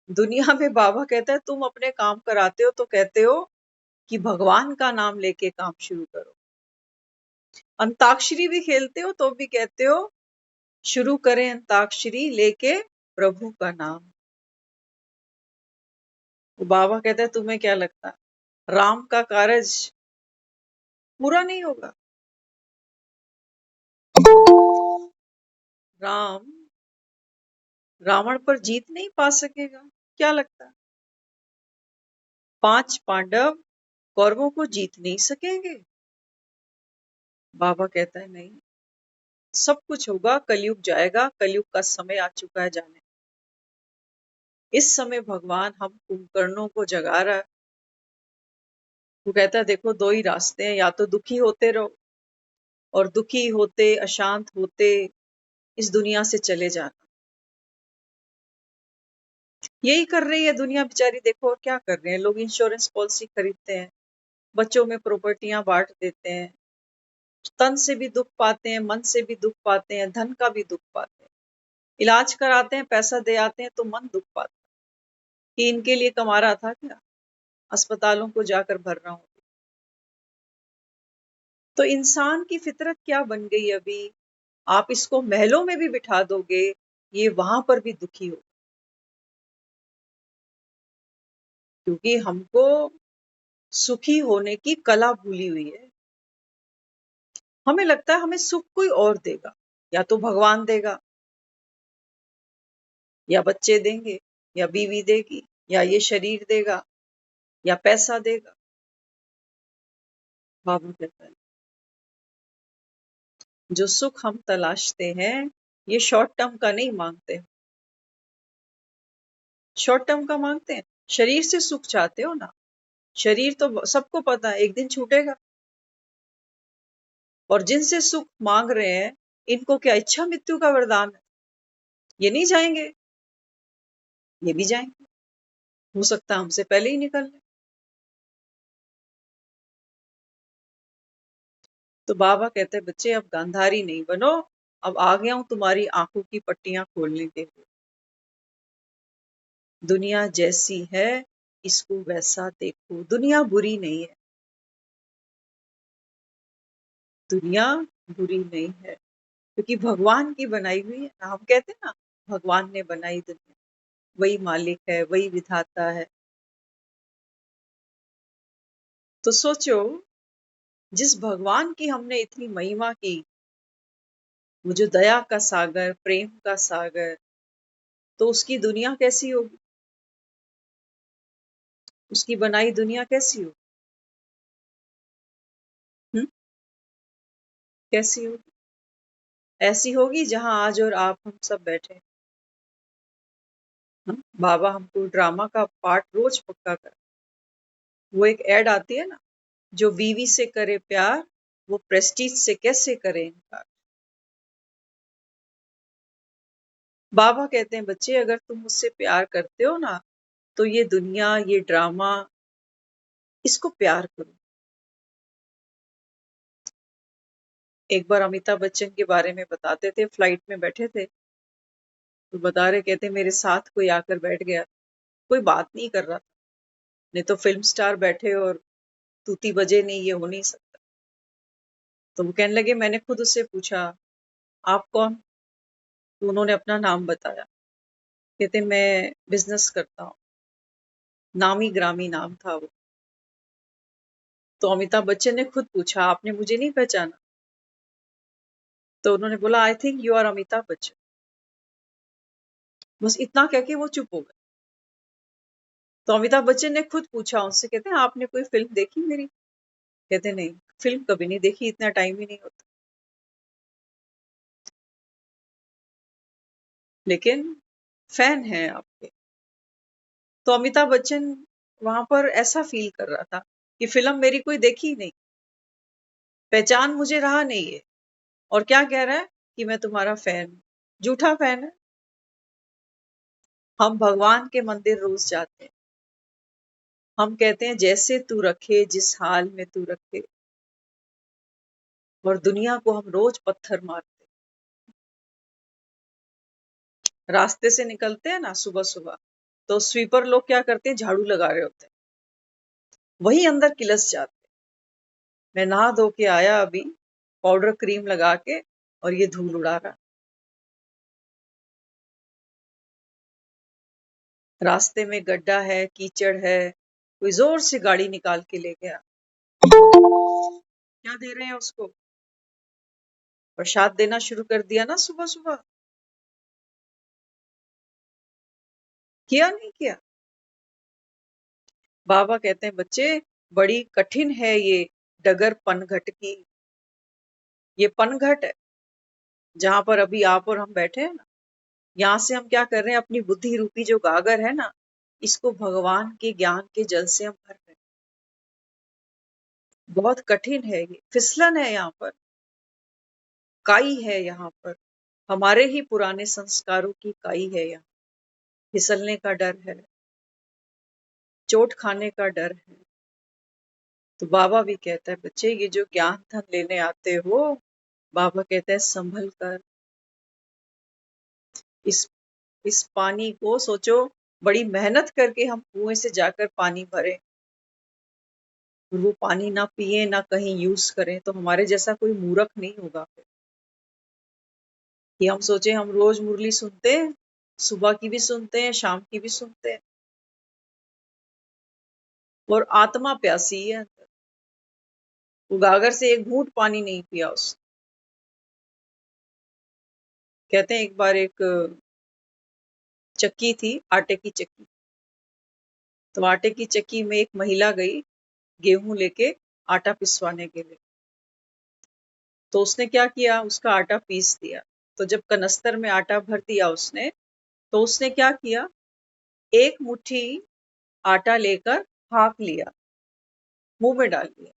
दुनिया में बाबा कहता है तुम अपने काम कराते हो तो कहते हो कि भगवान का नाम लेके काम शुरू करो। अंताक्षरी भी खेलते हो तो भी कहते हो शुरू करें अंताक्षरी लेके प्रभु का नाम। तो बाबा कहता है तुम्हें क्या लगता है राम का कार्य पूरा नहीं होगा? राम रावण पर जीत नहीं पा सकेगा? क्या लगता है 5 पांडव कौरवों को जीत नहीं सकेंगे? बाबा कहता है नहीं, सब कुछ होगा, कलयुग जाएगा, कलयुग का समय आ चुका है जाने। इस समय भगवान हम कुंभकर्णों को जगा रहा है। वो कहता है देखो दो ही रास्ते हैं, या तो दुखी होते रहो और दुखी होते अशांत होते इस दुनिया से चले जाना। यही कर रही है दुनिया बेचारी, देखो और क्या कर रहे हैं लोग, इंश्योरेंस पॉलिसी खरीदते हैं, बच्चों में प्रॉपर्टियां बांट देते हैं, तन से भी दुख पाते हैं, मन से भी दुख पाते हैं, धन का भी दुख पाते हैं, इलाज कराते हैं, पैसा दे आते हैं तो मन दुख पाता है कि इनके लिए कमा रहा था क्या, अस्पतालों को जाकर भर रहा हूं। तो इंसान की फितरत क्या बन गई अभी, आप इसको महलों में भी बिठा दोगे, ये वहां पर भी दुखी हो, क्योंकि हमको सुखी होने की कला भूली हुई है। हमें लगता है हमें सुख कोई और देगा, या तो भगवान देगा, या बच्चे देंगे, या बीवी देगी, या ये शरीर देगा, या पैसा देगा। बाबा कहता है जो सुख हम तलाशते हैं ये शॉर्ट टर्म का नहीं मांगते, शॉर्ट टर्म का मांगते हैं। शरीर से सुख चाहते हो ना, शरीर तो सबको पता है एक दिन छूटेगा। और जिनसे सुख मांग रहे हैं इनको क्या इच्छा मृत्यु का वरदान है, ये नहीं जाएंगे, ये भी जाएंगे, हो सकता है हमसे पहले ही निकल ले। तो बाबा कहते हैं बच्चे अब गांधारी नहीं बनो, अब आ गया हूं तुम्हारी आंखों की पट्टियां खोलने के लिए। दुनिया जैसी है इसको वैसा देखो, दुनिया बुरी नहीं है, दुनिया बुरी नहीं है, क्योंकि भगवान की बनाई हुई है ना। हम कहते हैं ना भगवान ने बनाई दुनिया, वही मालिक है, वही विधाता है। तो सोचो जिस भगवान की हमने इतनी महिमा की, वो जो दया का सागर, प्रेम का सागर, तो उसकी दुनिया कैसी होगी, उसकी बनाई दुनिया कैसी होगी, कैसी होगी? ऐसी होगी जहां आज और आप हम सब बैठे। बाबा हमको ड्रामा का पार्ट रोज पक्का कर, वो एक ऐड आती है ना, जो बीवी से करे प्यार वो प्रेस्टीज से कैसे करे इनकार। बाबा कहते हैं बच्चे अगर तुम मुझसे प्यार करते हो ना, तो ये दुनिया, ये ड्रामा, इसको प्यार करो। एक बार अमिताभ बच्चन के बारे में बताते थे, फ्लाइट में बैठे थे तो बता रहे, कहते मेरे साथ कोई आकर बैठ गया, कोई बात नहीं कर रहा था, नहीं तो फिल्म स्टार बैठे और तूती बजे नहीं, ये हो नहीं सकता। तो वो कहने लगे मैंने खुद उससे पूछा आप कौन, तो उन्होंने अपना नाम बताया, कहते मैं बिजनेस करता हूँ, नामी ग्रामी नाम था वो। तो अमिताभ बच्चन ने खुद पूछा आपने मुझे नहीं पहचाना, तो उन्होंने बोला I think you are Amitabh Bachchan. बस इतना कह के वो चुप हो गए। तो अमिताभ बच्चन ने खुद पूछा उनसे, कहते हैं आपने कोई फिल्म देखी मेरी, कहते नहीं, फिल्म कभी नहीं देखी, इतना टाइम ही नहीं होता, लेकिन फैन है आपके। तो अमिताभ बच्चन वहां पर ऐसा फील कर रहा था कि फिल्म मेरी कोई देखी ही नहीं, पहचान मुझे रहा नहीं है, और क्या कह रहा है कि मैं तुम्हारा फैन हूं। झूठा फैन है। हम भगवान के मंदिर रोज जाते हैं, हम कहते हैं जैसे तू रखे, जिस हाल में तू रखे, और दुनिया को हम रोज पत्थर मारते हैं। रास्ते से निकलते हैं ना सुबह सुबह, तो स्वीपर लोग क्या करते हैं, झाड़ू लगा रहे होते हैं, वही अंदर किलस जाते हैं। मैं नहा धो के आया अभी, पाउडर क्रीम लगा के, और ये धूल उड़ा रहा। रास्ते में गड्ढा है, कीचड़ है, कोई जोर से गाड़ी निकाल के ले गया, क्या दे रहे हैं उसको, प्रसाद देना शुरू कर दिया ना सुबह सुबह, किया नहीं किया। बाबा कहते हैं बच्चे बड़ी कठिन है ये डगर पनघट की, ये पनघट है, जहां पर अभी आप और हम बैठे हैं ना, यहाँ से हम क्या कर रहे हैं, अपनी बुद्धि रूपी जो गागर है ना, इसको भगवान के ज्ञान के जल से हम भर रहे हैं। बहुत कठिन है ये, फिसलन है यहाँ पर, काई है यहाँ पर, हमारे ही पुराने संस्कारों की काई है यहाँ। फिसलने का डर है, चोट खाने का डर है। तो बाबा भी कहता है, बच्चे ये जो ज्ञान धन लेने आते हो, बाबा कहता है संभल कर। इस इस पानी को सोचो, बड़ी मेहनत करके हम कुएं से जाकर पानी भरें, और वो पानी ना पिए ना कहीं यूज करें, तो हमारे जैसा कोई मूर्ख नहीं होगा फिर। कि हम सोचे हम रोज मुरली सुनते हैं, सुबह की भी सुनते हैं, शाम की भी सुनते हैं, और आत्मा प्यासी है अंदर। वो गागर से एक घूंट पानी नहीं पिया उस। कहते हैं एक बार एक चक्की थी, आटे की चक्की। तो आटे की चक्की में एक महिला गई गेहूं लेके आटा पिसवाने के लिए। तो उसने क्या किया, उसका आटा पीस दिया। तो जब कनस्तर में आटा भर दिया उसने, तो उसने क्या किया, एक मुट्ठी आटा लेकर हाँक लिया, मुंह में डाल लिया।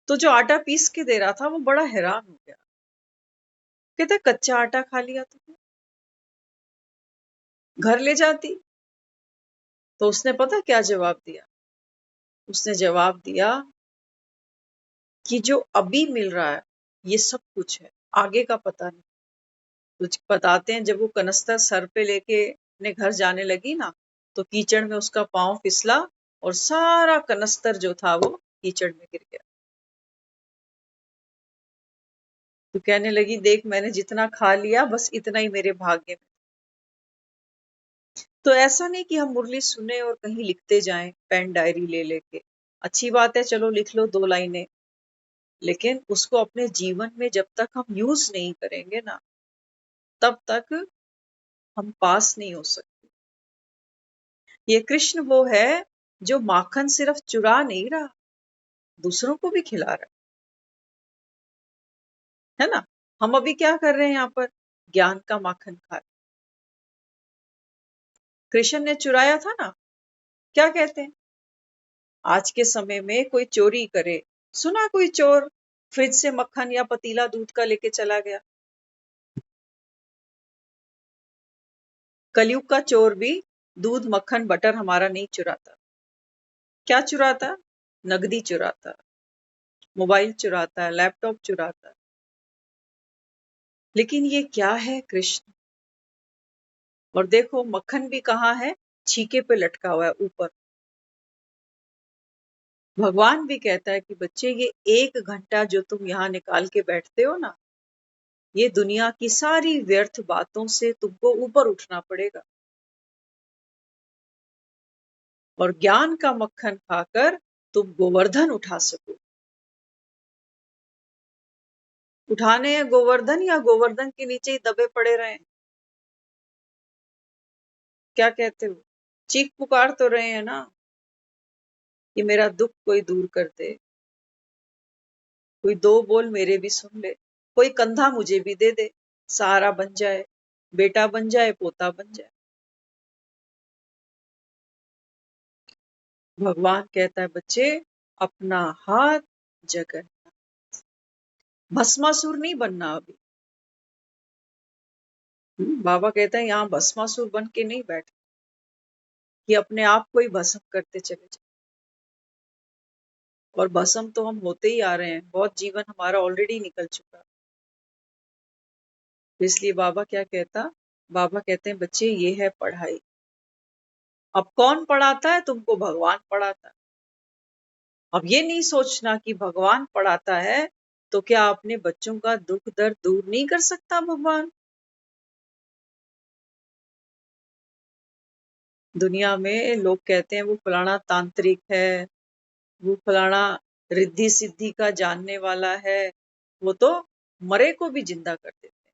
तो जो आटा पीस के दे रहा था वो बड़ा हैरान हो गया, कहता कच्चा आटा खा लिया तुमने, घर ले जाती। तो उसने पता क्या जवाब दिया, उसने जवाब दिया कि जो अभी मिल रहा है ये सब कुछ है, आगे का पता नहीं। कुछ बताते हैं, जब वो कनस्तर सर पे लेके अपने घर जाने लगी ना, तो कीचड़ में उसका पांव फिसला और सारा कनस्तर जो था वो कीचड़ में गिर गया। तो कहने लगी, देख मैंने जितना खा लिया बस इतना ही मेरे भाग्य में। तो ऐसा नहीं कि हम मुरली सुने और कहीं लिखते जाएं पेन डायरी ले लेके। अच्छी बात है, चलो लिख लो 2 लाइनें, लेकिन उसको अपने जीवन में जब तक हम यूज नहीं करेंगे ना, तब तक हम पास नहीं हो सकते। ये कृष्ण वो है जो माखन सिर्फ चुरा नहीं रहा, दूसरों को भी खिला रहा है ना। हम अभी क्या कर रहे हैं यहाँ पर, ज्ञान का माखन खा रहे। कृष्ण ने चुराया था ना, क्या कहते हैं, आज के समय में कोई चोरी करे, सुना कोई चोर फ्रिज से मक्खन या पतीला दूध का लेके चला गया। कलयुग का चोर भी दूध मक्खन बटर हमारा नहीं चुराता। क्या चुराता, नगदी चुराता, मोबाइल चुराता है, लैपटॉप चुराता है। लेकिन ये क्या है, कृष्ण। और देखो मक्खन भी कहाँ है, छीके पे लटका हुआ है ऊपर। भगवान भी कहता है कि बच्चे ये 1 घंटा जो तुम यहाँ निकाल के बैठते हो ना, ये दुनिया की सारी व्यर्थ बातों से तुमको ऊपर उठना पड़ेगा, और ज्ञान का मक्खन खाकर तुम गोवर्धन उठा सको। उठाने हैं गोवर्धन, या गोवर्धन के नीचे ही दबे पड़े रहे, क्या कहते हो। चीख पुकार तो रहे हैं ना कि मेरा दुख कोई दूर कर दे, कोई 2 बोल मेरे भी सुन ले, कोई कंधा मुझे भी दे दे, सहारा बन जाए, बेटा बन जाए, पोता बन जाए। भगवान कहता है, बच्चे अपना हाथ जगह, भस्मासुर नहीं बनना अभी। बाबा कहता है यहाँ भस्मासुर बन के नहीं बैठ, कि अपने आप को ही भस्म करते चले जाए। और भस्म तो हम होते ही आ रहे हैं, बहुत जीवन हमारा ऑलरेडी निकल चुका है। इसलिए बाबा क्या कहता, बाबा कहते हैं बच्चे ये है पढ़ाई। अब कौन पढ़ाता है तुमको, भगवान पढ़ाता है। अब ये नहीं सोचना कि भगवान पढ़ाता है तो क्या अपने बच्चों का दुख दर्द दूर नहीं कर सकता भगवान। दुनिया में लोग कहते हैं वो फलाना तांत्रिक है, वो फलाना रिद्धि सिद्धि का जानने वाला है, वो तो मरे को भी जिंदा कर देते हैं।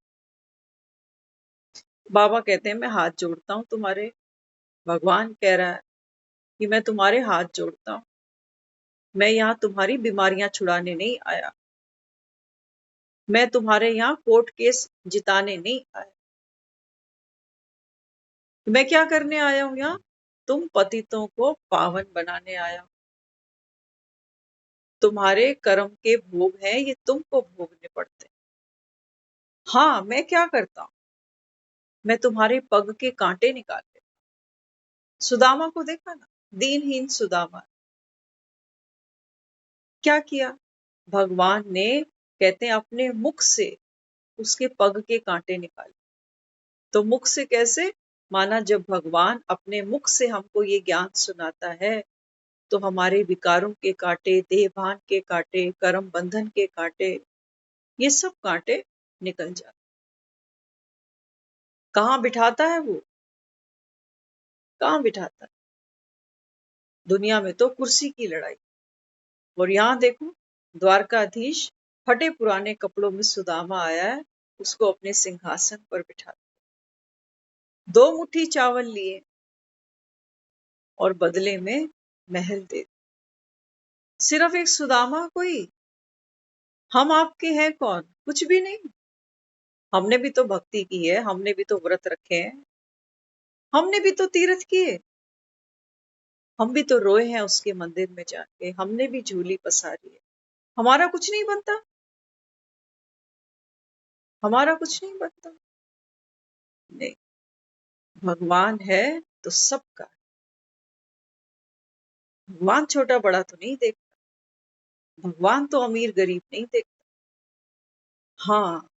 बाबा कहते हैं मैं हाथ जोड़ता हूँ तुम्हारे, भगवान कह रहा है कि मैं तुम्हारे हाथ जोड़ता हूँ, मैं यहाँ तुम्हारी बीमारियां छुड़ाने नहीं आया, मैं तुम्हारे यहाँ कोर्ट केस जिताने नहीं आया। मैं क्या करने आया हूं यहाँ? तुम पतितों को पावन बनाने आया हूं। तुम्हारे कर्म के भोग हैं, ये तुमको भोगने पड़ते हैं। हाँ, मैं क्या करता हूं? मैं तुम्हारे पग के कांटे निकाल देता हूं। सुदामा को देखा ना, दीनहीन सुदामा, क्या किया? भगवान ने, कहते हैं, अपने मुख से उसके पग के कांटे निकाले। तो मुख से कैसे? माना जब भगवान अपने मुख से हमको ये ज्ञान सुनाता है तो हमारे विकारों के कांटे, देहभान के कांटे, कर्म बंधन के कांटे, ये सब कांटे निकल जाते। कहाँ बिठाता है वो? कहाँ बिठाता है? दुनिया में तो कुर्सी की लड़ाई, और यहाँ देखो, द्वारकाधीश फटे पुराने कपड़ों में सुदामा आया है, उसको अपने सिंहासन पर बिठा। 2 मुट्ठी चावल लिए और बदले में महल दे। सिर्फ एक सुदामा कोई? हम आपके हैं कौन? कुछ भी नहीं। हमने भी तो भक्ति की है, हमने भी तो व्रत रखे हैं, हमने भी तो तीर्थ किए, हम भी तो रोए हैं उसके मंदिर में जाके, हमने भी झूली पसारी है। हमारा कुछ नहीं बनता, हमारा कुछ नहीं बनता। नहीं, भगवान है तो सबका। भगवान छोटा बड़ा तो नहीं देखता, भगवान तो अमीर गरीब नहीं देखता। हाँ,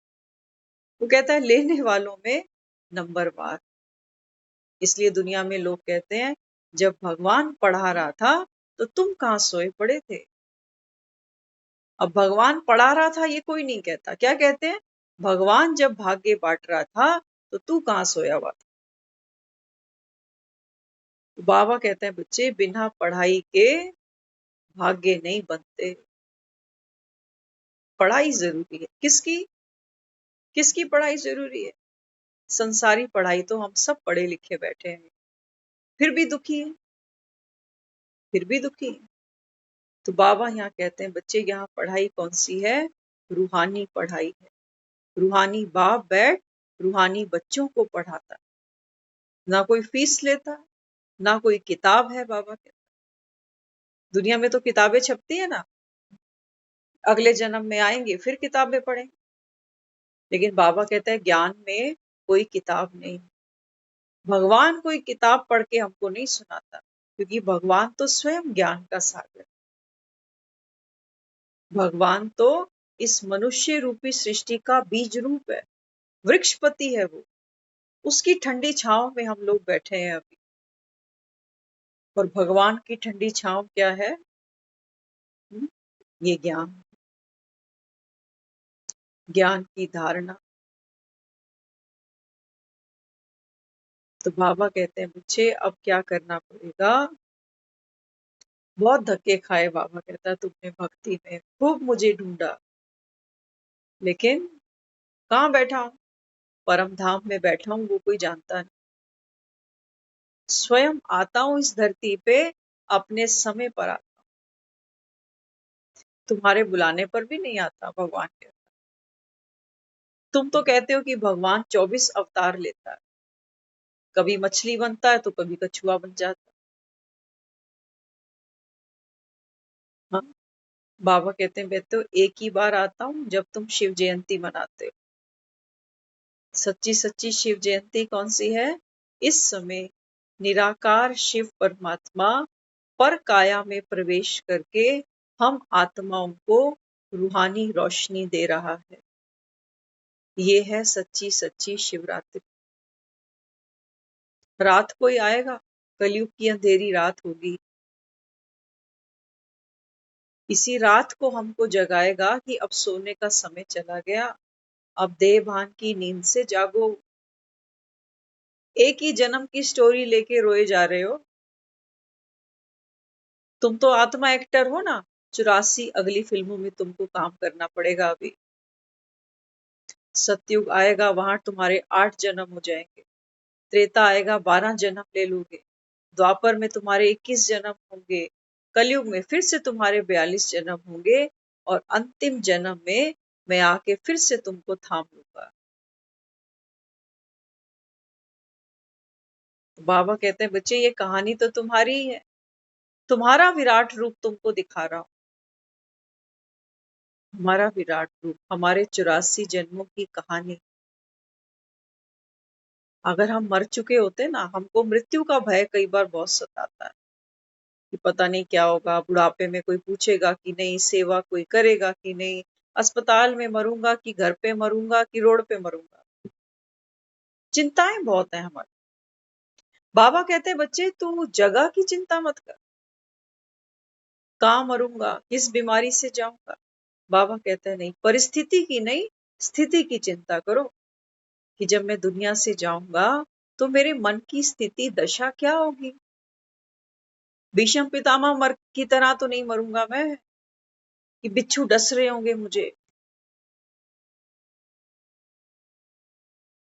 वो कहता है लेने वालों में नंबरवार। इसलिए दुनिया में लोग कहते हैं, जब भगवान पढ़ा रहा था तो तुम कहाँ सोए पड़े थे। अब भगवान पढ़ा रहा था ये कोई नहीं कहता, क्या कहते हैं? भगवान जब भाग्य बांट रहा था तो तू कहाँ सोया हुआ था। तो बाबा कहते हैं, बच्चे बिना पढ़ाई के भाग्य नहीं बनते। पढ़ाई जरूरी है। किसकी? किसकी पढ़ाई जरूरी है? संसारी पढ़ाई तो हम सब पढ़े लिखे बैठे हैं, फिर भी दुखी हैं, फिर भी दुखी हैं। तो बाबा यहाँ कहते हैं, बच्चे यहाँ पढ़ाई कौन सी है? रूहानी पढ़ाई है। रूहानी बाप बैठ रूहानी बच्चों को पढ़ाता, ना कोई फीस लेता, ना कोई किताब है। बाबा कहता, दुनिया में तो किताबें छपती है ना, अगले जन्म में आएंगे फिर किताबें पढ़ेंगे। लेकिन बाबा कहता है, ज्ञान में कोई किताब नहीं। भगवान कोई किताब पढ़ के हमको नहीं सुनाता, क्योंकि भगवान तो स्वयं ज्ञान का सागर। भगवान तो इस मनुष्य रूपी सृष्टि का बीज रूप है, वृक्षपति है वो। उसकी ठंडी छांव में हम लोग बैठे हैं अभी। और भगवान की ठंडी छांव क्या है? ये ज्ञान, ज्ञान की धारणा। तो बाबा कहते हैं, मुझे अब क्या करना पड़ेगा? बहुत धक्के खाए। बाबा कहता है, तुमने भक्ति में खूब मुझे ढूंढा, लेकिन कहाँ बैठा हूँ? परम धाम में बैठा हूँ, वो कोई जानता नहीं। स्वयं आता हूँ इस धरती पे, अपने समय पर आता हूँ, तुम्हारे बुलाने पर भी नहीं आता। भगवान कहता, तुम तो कहते हो कि भगवान 24 अवतार लेता है, कभी मछली बनता है तो कभी कछुआ बन जाता है। हाँ, बाबा कहते हैं, मैं तो एक ही बार आता हूँ जब तुम शिव जयंती मनाते हो। सच्ची सच्ची शिव जयंती कौन सी है? इस समय निराकार शिव परमात्मा पर काया में प्रवेश करके हम आत्माओं को रूहानी रोशनी दे रहा है। ये है सच्ची सच्ची शिवरात्रि। रात कोई आएगा, कलयुग की अंधेरी रात होगी, इसी रात को हमको जगाएगा कि अब सोने का समय चला गया, अब देह भान की नींद से जागो। एक ही जन्म की स्टोरी लेके रोए जा रहे हो। तुम तो आत्मा एक्टर हो ना, 84 अगली फिल्मों में तुमको काम करना पड़ेगा अभी। सतयुग आएगा, वहां तुम्हारे 8 जन्म हो जाएंगे। त्रेता आएगा, 12 जन्म ले लोगे। द्वापर में तुम्हारे 21 जन्म होंगे। कलयुग में फिर से तुम्हारे 42 जन्म होंगे। और अंतिम जन्म में मैं आके फिर से तुमको थाम लूंगा। बाबा कहते हैं बच्चे ये कहानी तो तुम्हारी ही है, तुम्हारा विराट रूप तुमको दिखा रहा हूं। हमारा विराट रूप, हमारे 84 जन्मों की कहानी। अगर हम मर चुके होते ना, हमको मृत्यु का भय कई बार बहुत सताता है कि पता नहीं क्या होगा, बुढ़ापे में कोई पूछेगा कि नहीं, सेवा कोई करेगा कि नहीं, अस्पताल में मरूंगा कि घर पे मरूंगा कि रोड पे मरूंगा। चिंताएं बहुत है हमारी। बाबा कहते हैं बच्चे तू जगह की चिंता मत कर, कहाँ मरूंगा, किस बीमारी से जाऊंगा। बाबा कहते हैं नहीं, परिस्थिति की नहीं, स्थिति की चिंता करो कि जब मैं दुनिया से जाऊंगा तो मेरे मन की स्थिति दशा क्या होगी। भीष्म पितामह मर की तरह तो नहीं मरूंगा मैं कि बिच्छू डस रहे होंगे मुझे।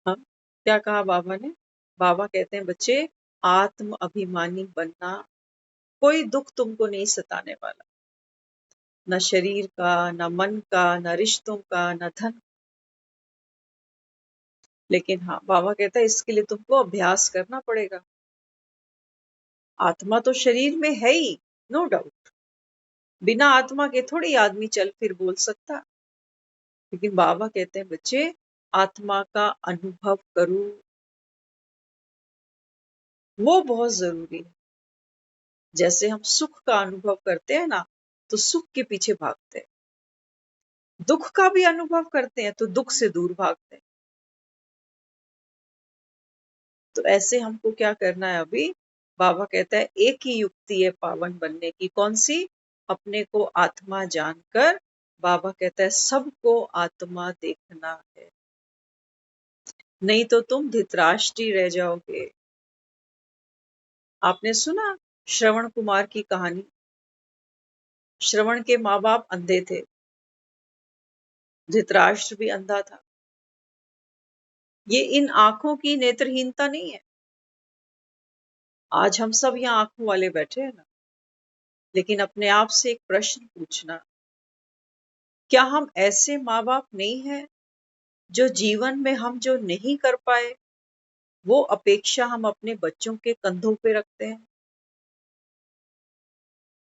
हाँ, क्या कहा बाबा ने? बाबा कहते हैं बच्चे आत्म अभिमानी बनना, कोई दुख तुमको नहीं सताने वाला, न शरीर का, न मन का, न रिश्तों का, न धन। लेकिन हाँ, बाबा कहता है इसके लिए तुमको अभ्यास करना पड़ेगा। आत्मा तो शरीर में है ही, नो डाउट। बिना आत्मा के थोड़ी आदमी चल फिर बोल सकता। लेकिन बाबा कहते हैं बच्चे आत्मा का अनुभव करो, वो बहुत जरूरी है। जैसे हम सुख का अनुभव करते हैं ना, तो सुख के पीछे भागते हैं, दुख का भी अनुभव करते हैं तो दुख से दूर भागते हैं। तो ऐसे हमको क्या करना है अभी? बाबा कहता है एक ही युक्ति है पावन बनने की, कौन सी? अपने को आत्मा जानकर, बाबा कहता है सबको आत्मा देखना है, नहीं तो तुम धृतराष्ट्री रह जाओगे। आपने सुना श्रवण कुमार की कहानी? श्रवण के माँ बाप अंधे थे, धृतराष्ट्र भी अंधा था। ये इन आंखों की नेत्रहीनता नहीं है। आज हम सब यहाँ आंखों वाले बैठे हैं ना, लेकिन अपने आप से एक प्रश्न पूछना, क्या हम ऐसे माँ बाप नहीं हैं जो जीवन में हम जो नहीं कर पाए वो अपेक्षा हम अपने बच्चों के कंधों पे रखते हैं?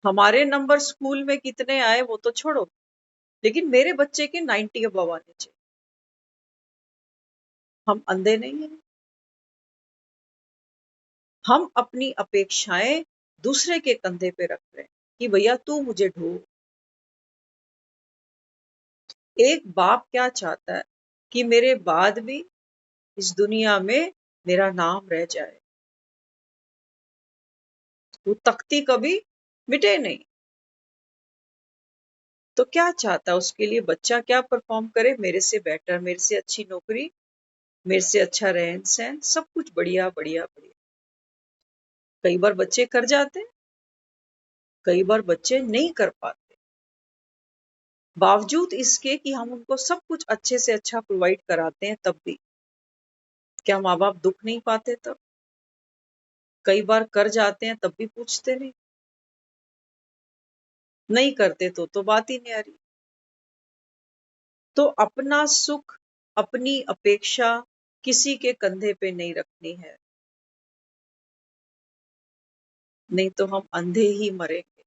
हमारे नंबर स्कूल में कितने आए वो तो छोड़ो, लेकिन मेरे बच्चे के 90 अबव आने चाहिए। हम अंधे नहीं हैं, हम अपनी अपेक्षाएं दूसरे के कंधे पे रख रहे हैं कि भैया तू मुझे ढो। एक बाप क्या चाहता है कि मेरे बाद भी इस दुनिया में मेरा नाम रह जाए, वो तख्ती कभी मिटे नहीं। तो क्या चाहता है उसके लिए बच्चा क्या परफॉर्म करे? मेरे से बेटर, मेरे से अच्छी नौकरी, मेरे से अच्छा रहन सहन, सब कुछ बढ़िया बढ़िया बढ़िया। कई बार बच्चे कर जाते हैं, कई बार बच्चे नहीं कर पाते, बावजूद इसके कि हम उनको सब कुछ अच्छे से अच्छा प्रोवाइड कराते हैं, तब भी क्या माँ बाप दुख नहीं पाते? तब कई बार कर जाते हैं तब भी पूछते नहीं, नहीं करते तो बात ही नहीं आ रही। तो अपना सुख, अपनी अपेक्षा किसी के कंधे पे नहीं रखनी है, नहीं तो हम अंधे ही मरेंगे।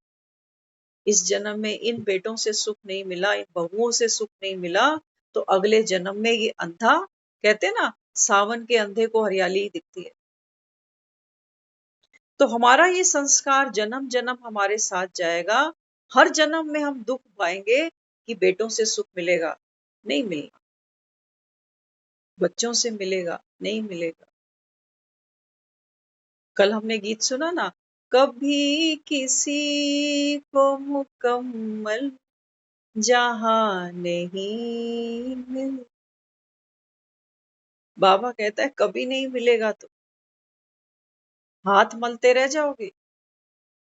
इस जन्म में इन बेटों से सुख नहीं मिला, इन बहुओं से सुख नहीं मिला, तो अगले जन्म में ये अंधा, कहते ना सावन के अंधे को हरियाली ही दिखती है। तो हमारा ये संस्कार जन्म जन्म हमारे साथ जाएगा। हर जन्म में हम दुख पाएंगे कि बेटों से सुख मिलेगा, नहीं मिलना। बच्चों से मिलेगा, नहीं मिलेगा। कल हमने गीत सुना ना, कभी किसी को मुकम्मल जहां नहीं मिल। बाबा कहता है कभी नहीं मिलेगा तो हाथ मलते रह जाओगे,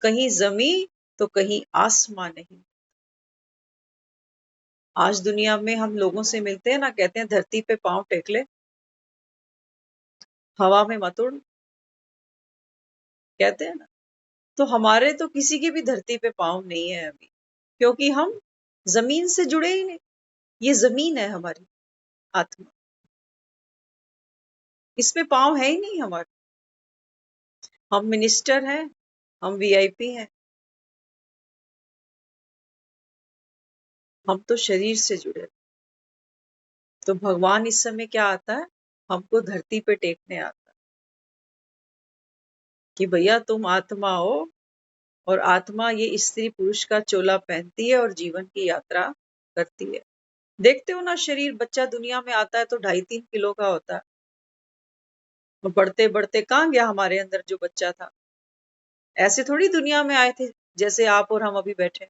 कहीं जमी तो कहीं आसमां नहीं। आज दुनिया में हम लोगों से मिलते हैं ना, कहते हैं धरती पे पांव टेक ले, हवा में मत उड़, कहते हैं ना। तो हमारे तो किसी की भी धरती पे पांव नहीं है अभी, क्योंकि हम जमीन से जुड़े ही नहीं। ये जमीन है हमारी आत्मा, इसमें पाँव है ही नहीं हमारे। हम मिनिस्टर हैं, हम वीआईपी हैं, हम तो शरीर से जुड़े। तो भगवान इस समय क्या आता है, हमको धरती पे टेकने आता है कि भैया तुम आत्मा हो, और आत्मा ये स्त्री पुरुष का चोला पहनती है और जीवन की यात्रा करती है। देखते हो ना, शरीर बच्चा दुनिया में आता है तो 2.5-3 किलो का होता है, और बढ़ते बढ़ते कहाँ गया हमारे अंदर जो बच्चा था। ऐसे थोड़ी दुनिया में आए थे जैसे आप और हम अभी बैठे।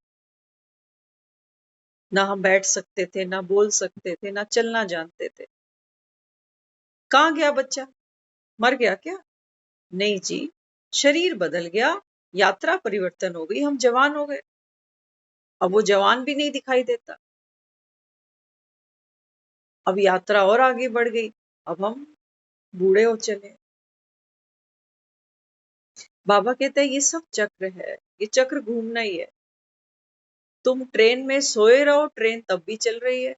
ना हम बैठ सकते थे, ना बोल सकते थे, ना चलना जानते थे। कहाँ गया बच्चा, मर गया क्या? नहीं जी, शरीर बदल गया, यात्रा परिवर्तन हो गई, हम जवान हो गए। अब वो जवान भी नहीं दिखाई देता, अब यात्रा और आगे बढ़ गई, अब हम बूढ़े हो चले। बाबा कहते हैं ये सब चक्र है, ये चक्र घूमना ही है। तुम ट्रेन में सोए रहो, ट्रेन तब भी चल रही है।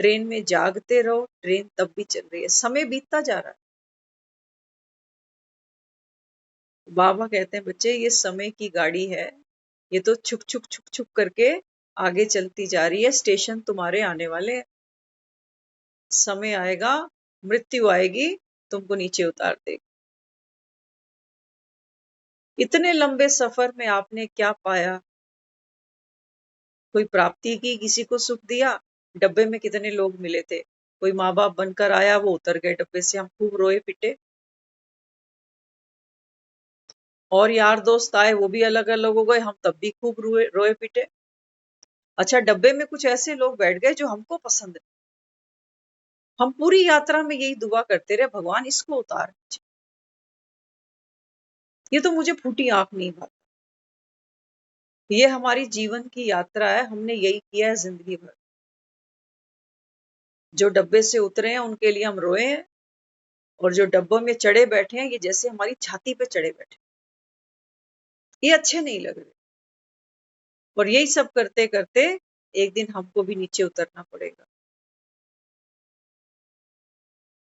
ट्रेन में जागते रहो, ट्रेन तब भी चल रही है। समय बीतता जा रहा है। बाबा कहते हैं बच्चे ये समय की गाड़ी है, ये तो छुक छुक छुक छुक करके आगे चलती जा रही है। स्टेशन तुम्हारे आने वाले हैं। समय आएगा, मृत्यु आएगी, तुमको नीचे उतार देगी। इतने लंबे सफर में आपने क्या पाया? कोई प्राप्ति की, किसी को सुख दिया? डब्बे में कितने लोग मिले थे, कोई माँ बाप बनकर आया, वो उतर गए डब्बे से, हम खूब रोए पिटे। और यार दोस्त आए, वो भी अलग अलग हो गए, हम तब भी खूब रोए रोए पिटे। अच्छा, डब्बे में कुछ ऐसे लोग बैठ गए जो हमको पसंद नहीं। हम पूरी यात्रा में यही दुआ करते रहे, भगवान इसको उतार दीजिए, ये तो मुझे फूटी आंख नहीं भाती। ये हमारी जीवन की यात्रा है, हमने यही किया है जिंदगी भर। जो डब्बे से उतरे हैं उनके लिए हम रोए हैं, और जो डब्बों में चढ़े बैठे हैं, ये जैसे हमारी छाती पे चढ़े बैठे, ये अच्छे नहीं लग रहे। और यही सब करते करते एक दिन हमको भी नीचे उतरना पड़ेगा।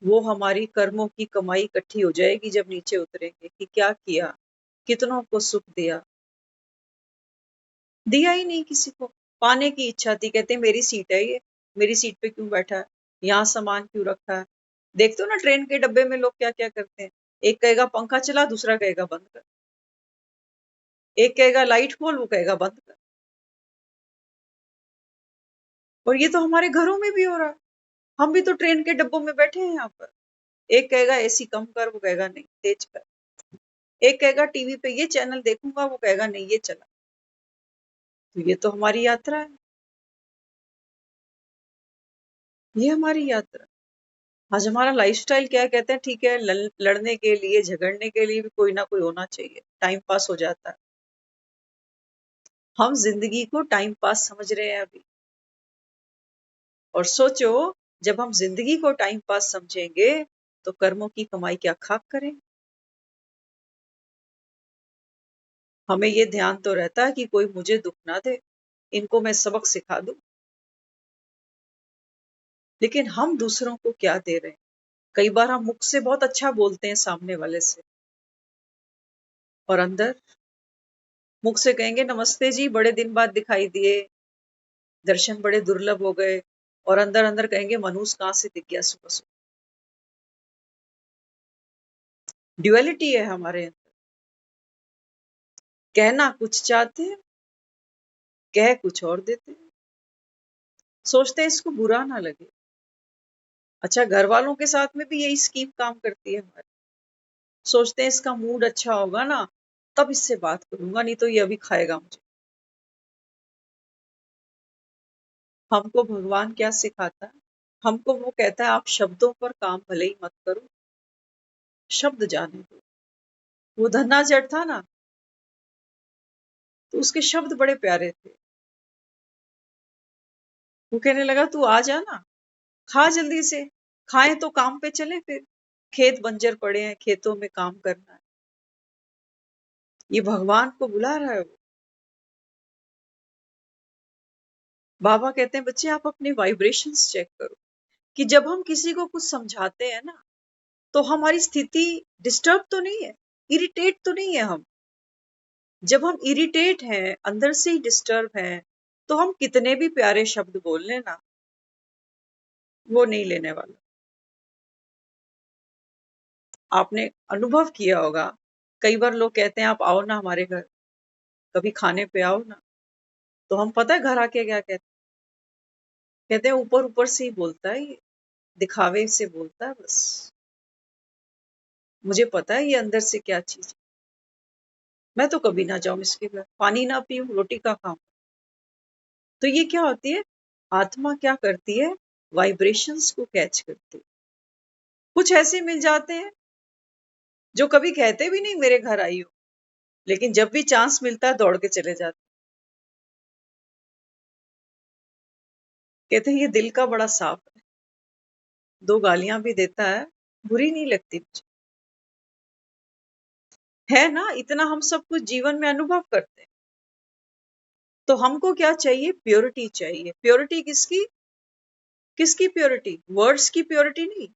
वो हमारी कर्मों की कमाई इकट्ठी हो जाएगी जब नीचे उतरेंगे, कि क्या किया, कितनों को सुख दिया, दिया ही नहीं किसी को। पाने की इच्छा थी, कहते मेरी सीट है ये, मेरी सीट पे क्यों बैठा है, यहाँ सामान क्यों रखा है। देखते हो ना ट्रेन के डब्बे में लोग क्या क्या करते हैं। एक कहेगा पंखा चला, दूसरा कहेगा बंद कर। एक कहेगा लाइट खोल, वो कहेगा बंद कर। और ये तो हमारे घरों में भी हो रहा है। हम भी तो ट्रेन के डब्बों में बैठे हैं यहाँ पर। एक कहेगा एसी कम कर, वो कहेगा नहीं तेज कर। एक कहेगा टीवी पे ये चैनल देखूंगा, वो कहेगा नहीं ये चला। तो ये तो हमारी यात्रा है, ये हमारी यात्रा। आज हमारा लाइफस्टाइल क्या है, कहते हैं ठीक है, लड़ने के लिए झगड़ने के लिए भी कोई ना कोई होना चाहिए, टाइम पास हो जाता है। हम जिंदगी को टाइम पास समझ रहे हैं अभी। और सोचो, जब हम जिंदगी को टाइम पास समझेंगे तो कर्मों की कमाई क्या खाक करें। हमें ये ध्यान तो रहता है कि कोई मुझे दुख ना दे, इनको मैं सबक सिखा दूं। लेकिन हम दूसरों को क्या दे रहे हैं? कई बार हम मुख से बहुत अच्छा बोलते हैं सामने वाले से, और अंदर मुख से कहेंगे नमस्ते जी, बड़े दिन बाद दिखाई दिए, दर्शन बड़े दुर्लभ हो गए, और अंदर अंदर कहेंगे मनूस कहाँ से दिख गया सुबह सुबह। ड्युअलिटी है हमारे अंदर। कहना कुछ चाहते हैं, कह कुछ और देते हैं, सोचते हैं इसको बुरा ना लगे। अच्छा, घर वालों के साथ में भी यही स्कीम काम करती है हमारी। सोचते हैं इसका मूड अच्छा होगा ना, तब इससे बात करूंगा, नहीं तो ये अभी खाएगा मुझे। हमको भगवान क्या सिखाता है? हमको वो कहता है आप शब्दों पर काम भले ही मत करो, शब्द जाने दो। वो धन्नाचट था ना, तो उसके शब्द बड़े प्यारे थे। वो कहने लगा तू आ जा ना, खा जल्दी से, खाएं तो काम पे चले फिर। खेत बंजर पड़े हैं, खेतों में काम करना है। ये भगवान को बुला रहा है वो। बाबा कहते हैं बच्चे आप अपने वाइब्रेशंस चेक करो कि जब हम किसी को कुछ समझाते हैं ना, तो हमारी स्थिति डिस्टर्ब तो नहीं है, इरिटेट तो नहीं है हम। जब हम इरिटेट हैं, अंदर से ही डिस्टर्ब हैं, तो हम कितने भी प्यारे शब्द बोल लें ना, वो नहीं लेने वाला। आपने अनुभव किया होगा, कई बार लोग कहते हैं आप आओ ना हमारे घर, कभी खाने पे आओ ना, तो हम पता है घर आके क्या कहते हैं? कहते हैं ऊपर ऊपर से ही बोलता है ये, दिखावे से बोलता है बस, मुझे पता है ये अंदर से क्या चीज है। मैं तो कभी ना जाऊं इसके घर, पानी ना पीऊं, रोटी का खाऊं। तो ये क्या होती है? आत्मा क्या करती है? वाइब्रेशंस को कैच करती है। कुछ ऐसे मिल जाते हैं जो कभी कहते भी नहीं मेरे घर आई हो, लेकिन जब भी चांस मिलता है दौड़ के चले जाते। कहते हैं ये दिल का बड़ा साफ है, दो गालियां भी देता है, बुरी नहीं लगती मुझे। है ना, इतना हम सब कुछ जीवन में अनुभव करते हैं। तो हमको क्या चाहिए? प्योरिटी चाहिए। प्योरिटी किसकी? किसकी प्योरिटी? वर्ड्स की प्योरिटी नहीं।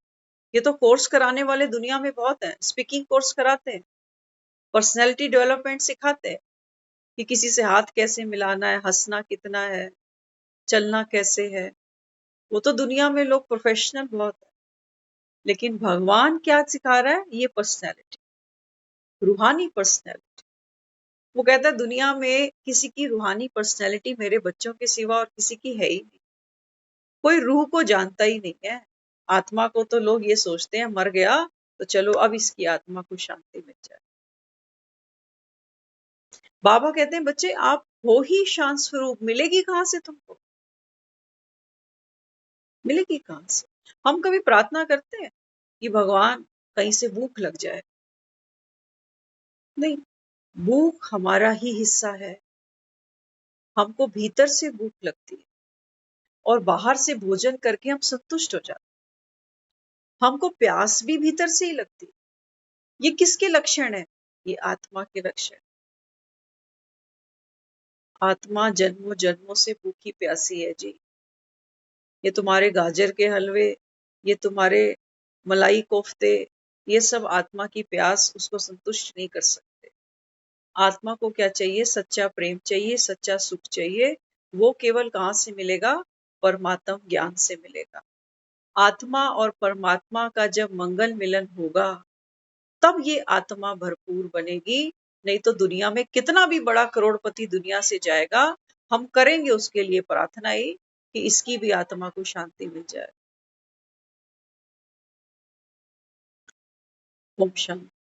ये तो कोर्स कराने वाले दुनिया में बहुत हैं, स्पीकिंग कोर्स कराते हैं, पर्सनैलिटी डेवलपमेंट सिखाते हैं कि किसी से हाथ कैसे मिलाना है, हंसना कितना है, चलना कैसे है। वो तो दुनिया में लोग प्रोफेशनल बहुत है, लेकिन भगवान क्या सिखा रहा है? ये पर्सनैलिटी, रूहानी पर्सनैलिटी। वो कहता है दुनिया में किसी की रूहानी पर्सनैलिटी मेरे बच्चों के सिवा और किसी की है ही नहीं। कोई रूह को जानता ही नहीं है। आत्मा को तो लोग ये सोचते हैं मर गया तो चलो अब इसकी आत्मा को शांति मिल जाए। बाबा कहते हैं बच्चे आप हो ही शांत स्वरूप, मिलेगी कहां से तुमको? मिलेगी कहां से? हम कभी प्रार्थना करते हैं कि भगवान कहीं से भूख लग जाए? नहीं, भूख हमारा ही हिस्सा है। हमको भीतर से भूख लगती है और बाहर से भोजन करके हम संतुष्ट हो जाते हैं। हमको प्यास भी भीतर से ही लगती है। ये किसके लक्षण है? ये आत्मा के लक्षण। आत्मा जन्मों जन्मों से भूखी प्यासी है जी। ये तुम्हारे गाजर के हलवे, ये तुम्हारे मलाई कोफ्ते, ये सब आत्मा की प्यास उसको संतुष्ट नहीं कर सकते। आत्मा को क्या चाहिए? सच्चा प्रेम चाहिए, सच्चा सुख चाहिए। वो केवल कहां से मिलेगा? परमात्म ज्ञान से मिलेगा। आत्मा और परमात्मा का जब मंगल मिलन होगा, तब ये आत्मा भरपूर बनेगी। नहीं तो दुनिया में कितना भी बड़ा करोड़पति दुनिया से जाएगा, हम करेंगे उसके लिए प्रार्थना ही कि इसकी भी आत्मा को शांति मिल जाए। ओम शांति।